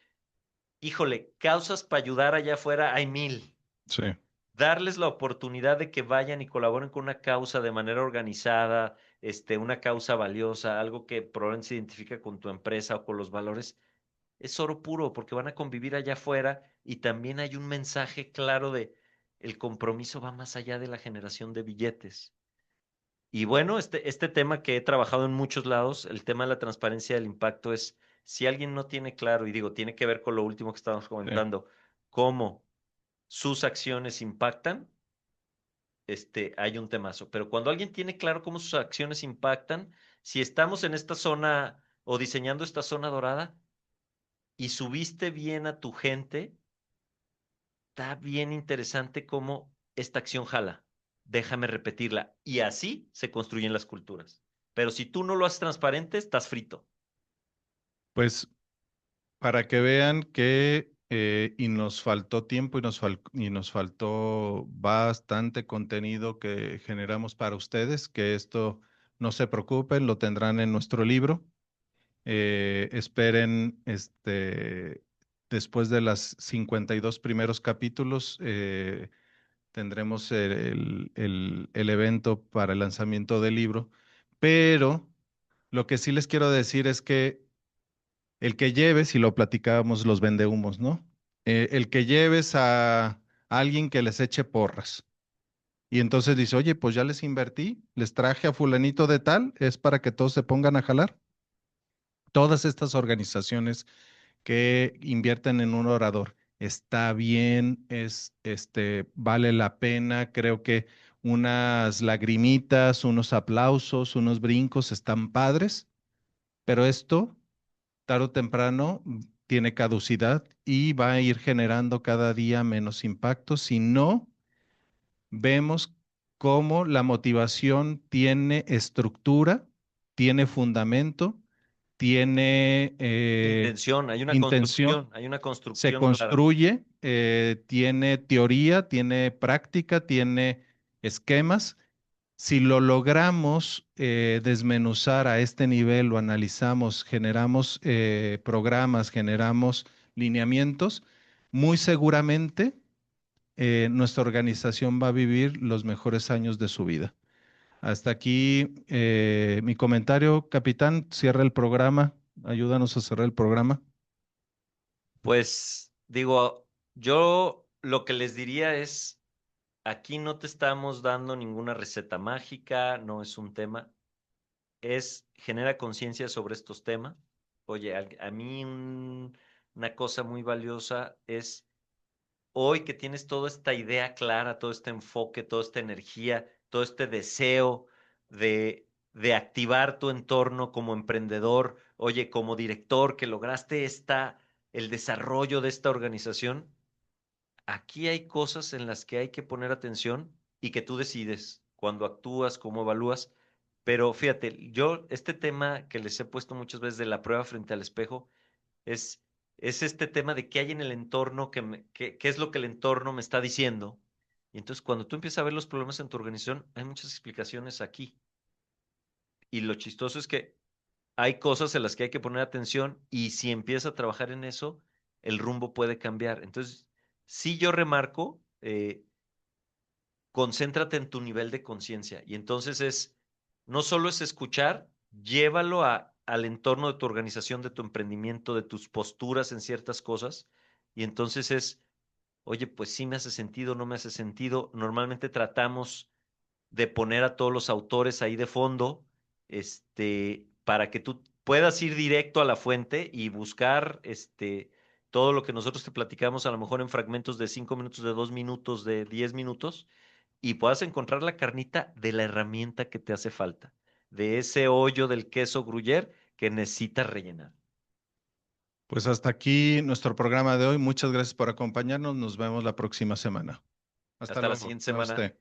híjole, causas para ayudar allá afuera hay mil. Sí. Darles la oportunidad de que vayan y colaboren con una causa de manera organizada, una causa valiosa, algo que probablemente se identifica con tu empresa o con los valores, es oro puro porque van a convivir allá afuera y también hay un mensaje claro de el compromiso va más allá de la generación de billetes. Y bueno, este tema que he trabajado en muchos lados, el tema de la transparencia del impacto es, si alguien no tiene claro, y digo, tiene que ver con lo último que estábamos Sí. comentando, cómo sus acciones impactan, hay un temazo. Pero cuando alguien tiene claro cómo sus acciones impactan, si estamos en esta zona o diseñando esta zona dorada y subiste bien a tu gente, está bien interesante cómo esta acción jala. déjame repetirla. Y así se construyen las culturas. Pero si tú no lo haces transparente, estás frito. Pues para que vean que y nos faltó tiempo y nos faltó bastante contenido que generamos para ustedes, que esto no se preocupen, lo tendrán en nuestro libro. Esperen, después de las 52 primeros capítulos, tendremos el evento para el lanzamiento del libro, pero lo que sí les quiero decir es que el que lleves, y lo platicábamos los vendehumos, ¿no? El que lleves a alguien que les eche porras. Y entonces dice, oye, pues ya les invertí, les traje a fulanito de tal, es para que todos se pongan a jalar. Todas estas organizaciones que invierten en un orador, está bien, vale la pena, creo que unas lagrimitas, unos aplausos, unos brincos están padres, pero esto tarde o temprano tiene caducidad y va a ir generando cada día menos impacto si no vemos cómo la motivación tiene estructura, tiene fundamento, tiene Intención, intención, hay una se construcción clara. construye, tiene teoría, tiene práctica, tiene esquemas. Si lo logramos desmenuzar a este nivel, lo analizamos, generamos programas, generamos lineamientos, muy seguramente nuestra organización va a vivir los mejores años de su vida. Hasta aquí mi comentario, capitán. Cierra el programa. Ayúdanos a cerrar el programa. Pues digo, yo lo que les diría es, aquí no te estamos dando ninguna receta mágica, no es un tema, es genera conciencia sobre estos temas. Oye, a mí una cosa muy valiosa es hoy que tienes toda esta idea clara, todo este enfoque, toda esta energía, todo este deseo de activar tu entorno como emprendedor, oye, como director, que lograste el desarrollo de esta organización, aquí hay cosas en las que hay que poner atención y que tú decides cuando actúas, cómo evalúas. Pero fíjate, yo este tema que les he puesto muchas veces de la prueba frente al espejo, es, es este tema de qué hay en el entorno, qué es lo que el entorno me está diciendo. Y entonces cuando tú empiezas a ver los problemas en tu organización, hay muchas explicaciones aquí. Y lo chistoso es que hay cosas en las que hay que poner atención y si empiezas a trabajar en eso, el rumbo puede cambiar. Entonces, si yo remarco, concéntrate en tu nivel de conciencia. Y entonces no solo es escuchar, llévalo al entorno de tu organización, de tu emprendimiento, de tus posturas en ciertas cosas. Y entonces oye, pues sí me hace sentido, no me hace sentido. Normalmente tratamos de poner a todos los autores ahí de fondo, para que tú puedas ir directo a la fuente y buscar, todo lo que nosotros te platicamos, a lo mejor en fragmentos de 5 minutos, de 2 minutos, de 10 minutos, y puedas encontrar la carnita de la herramienta que te hace falta, de ese hoyo del queso gruyere que necesitas rellenar. Pues hasta aquí nuestro programa de hoy. Muchas gracias por acompañarnos. Nos vemos la próxima semana. Hasta Hasta la luego. siguiente A semana. usted.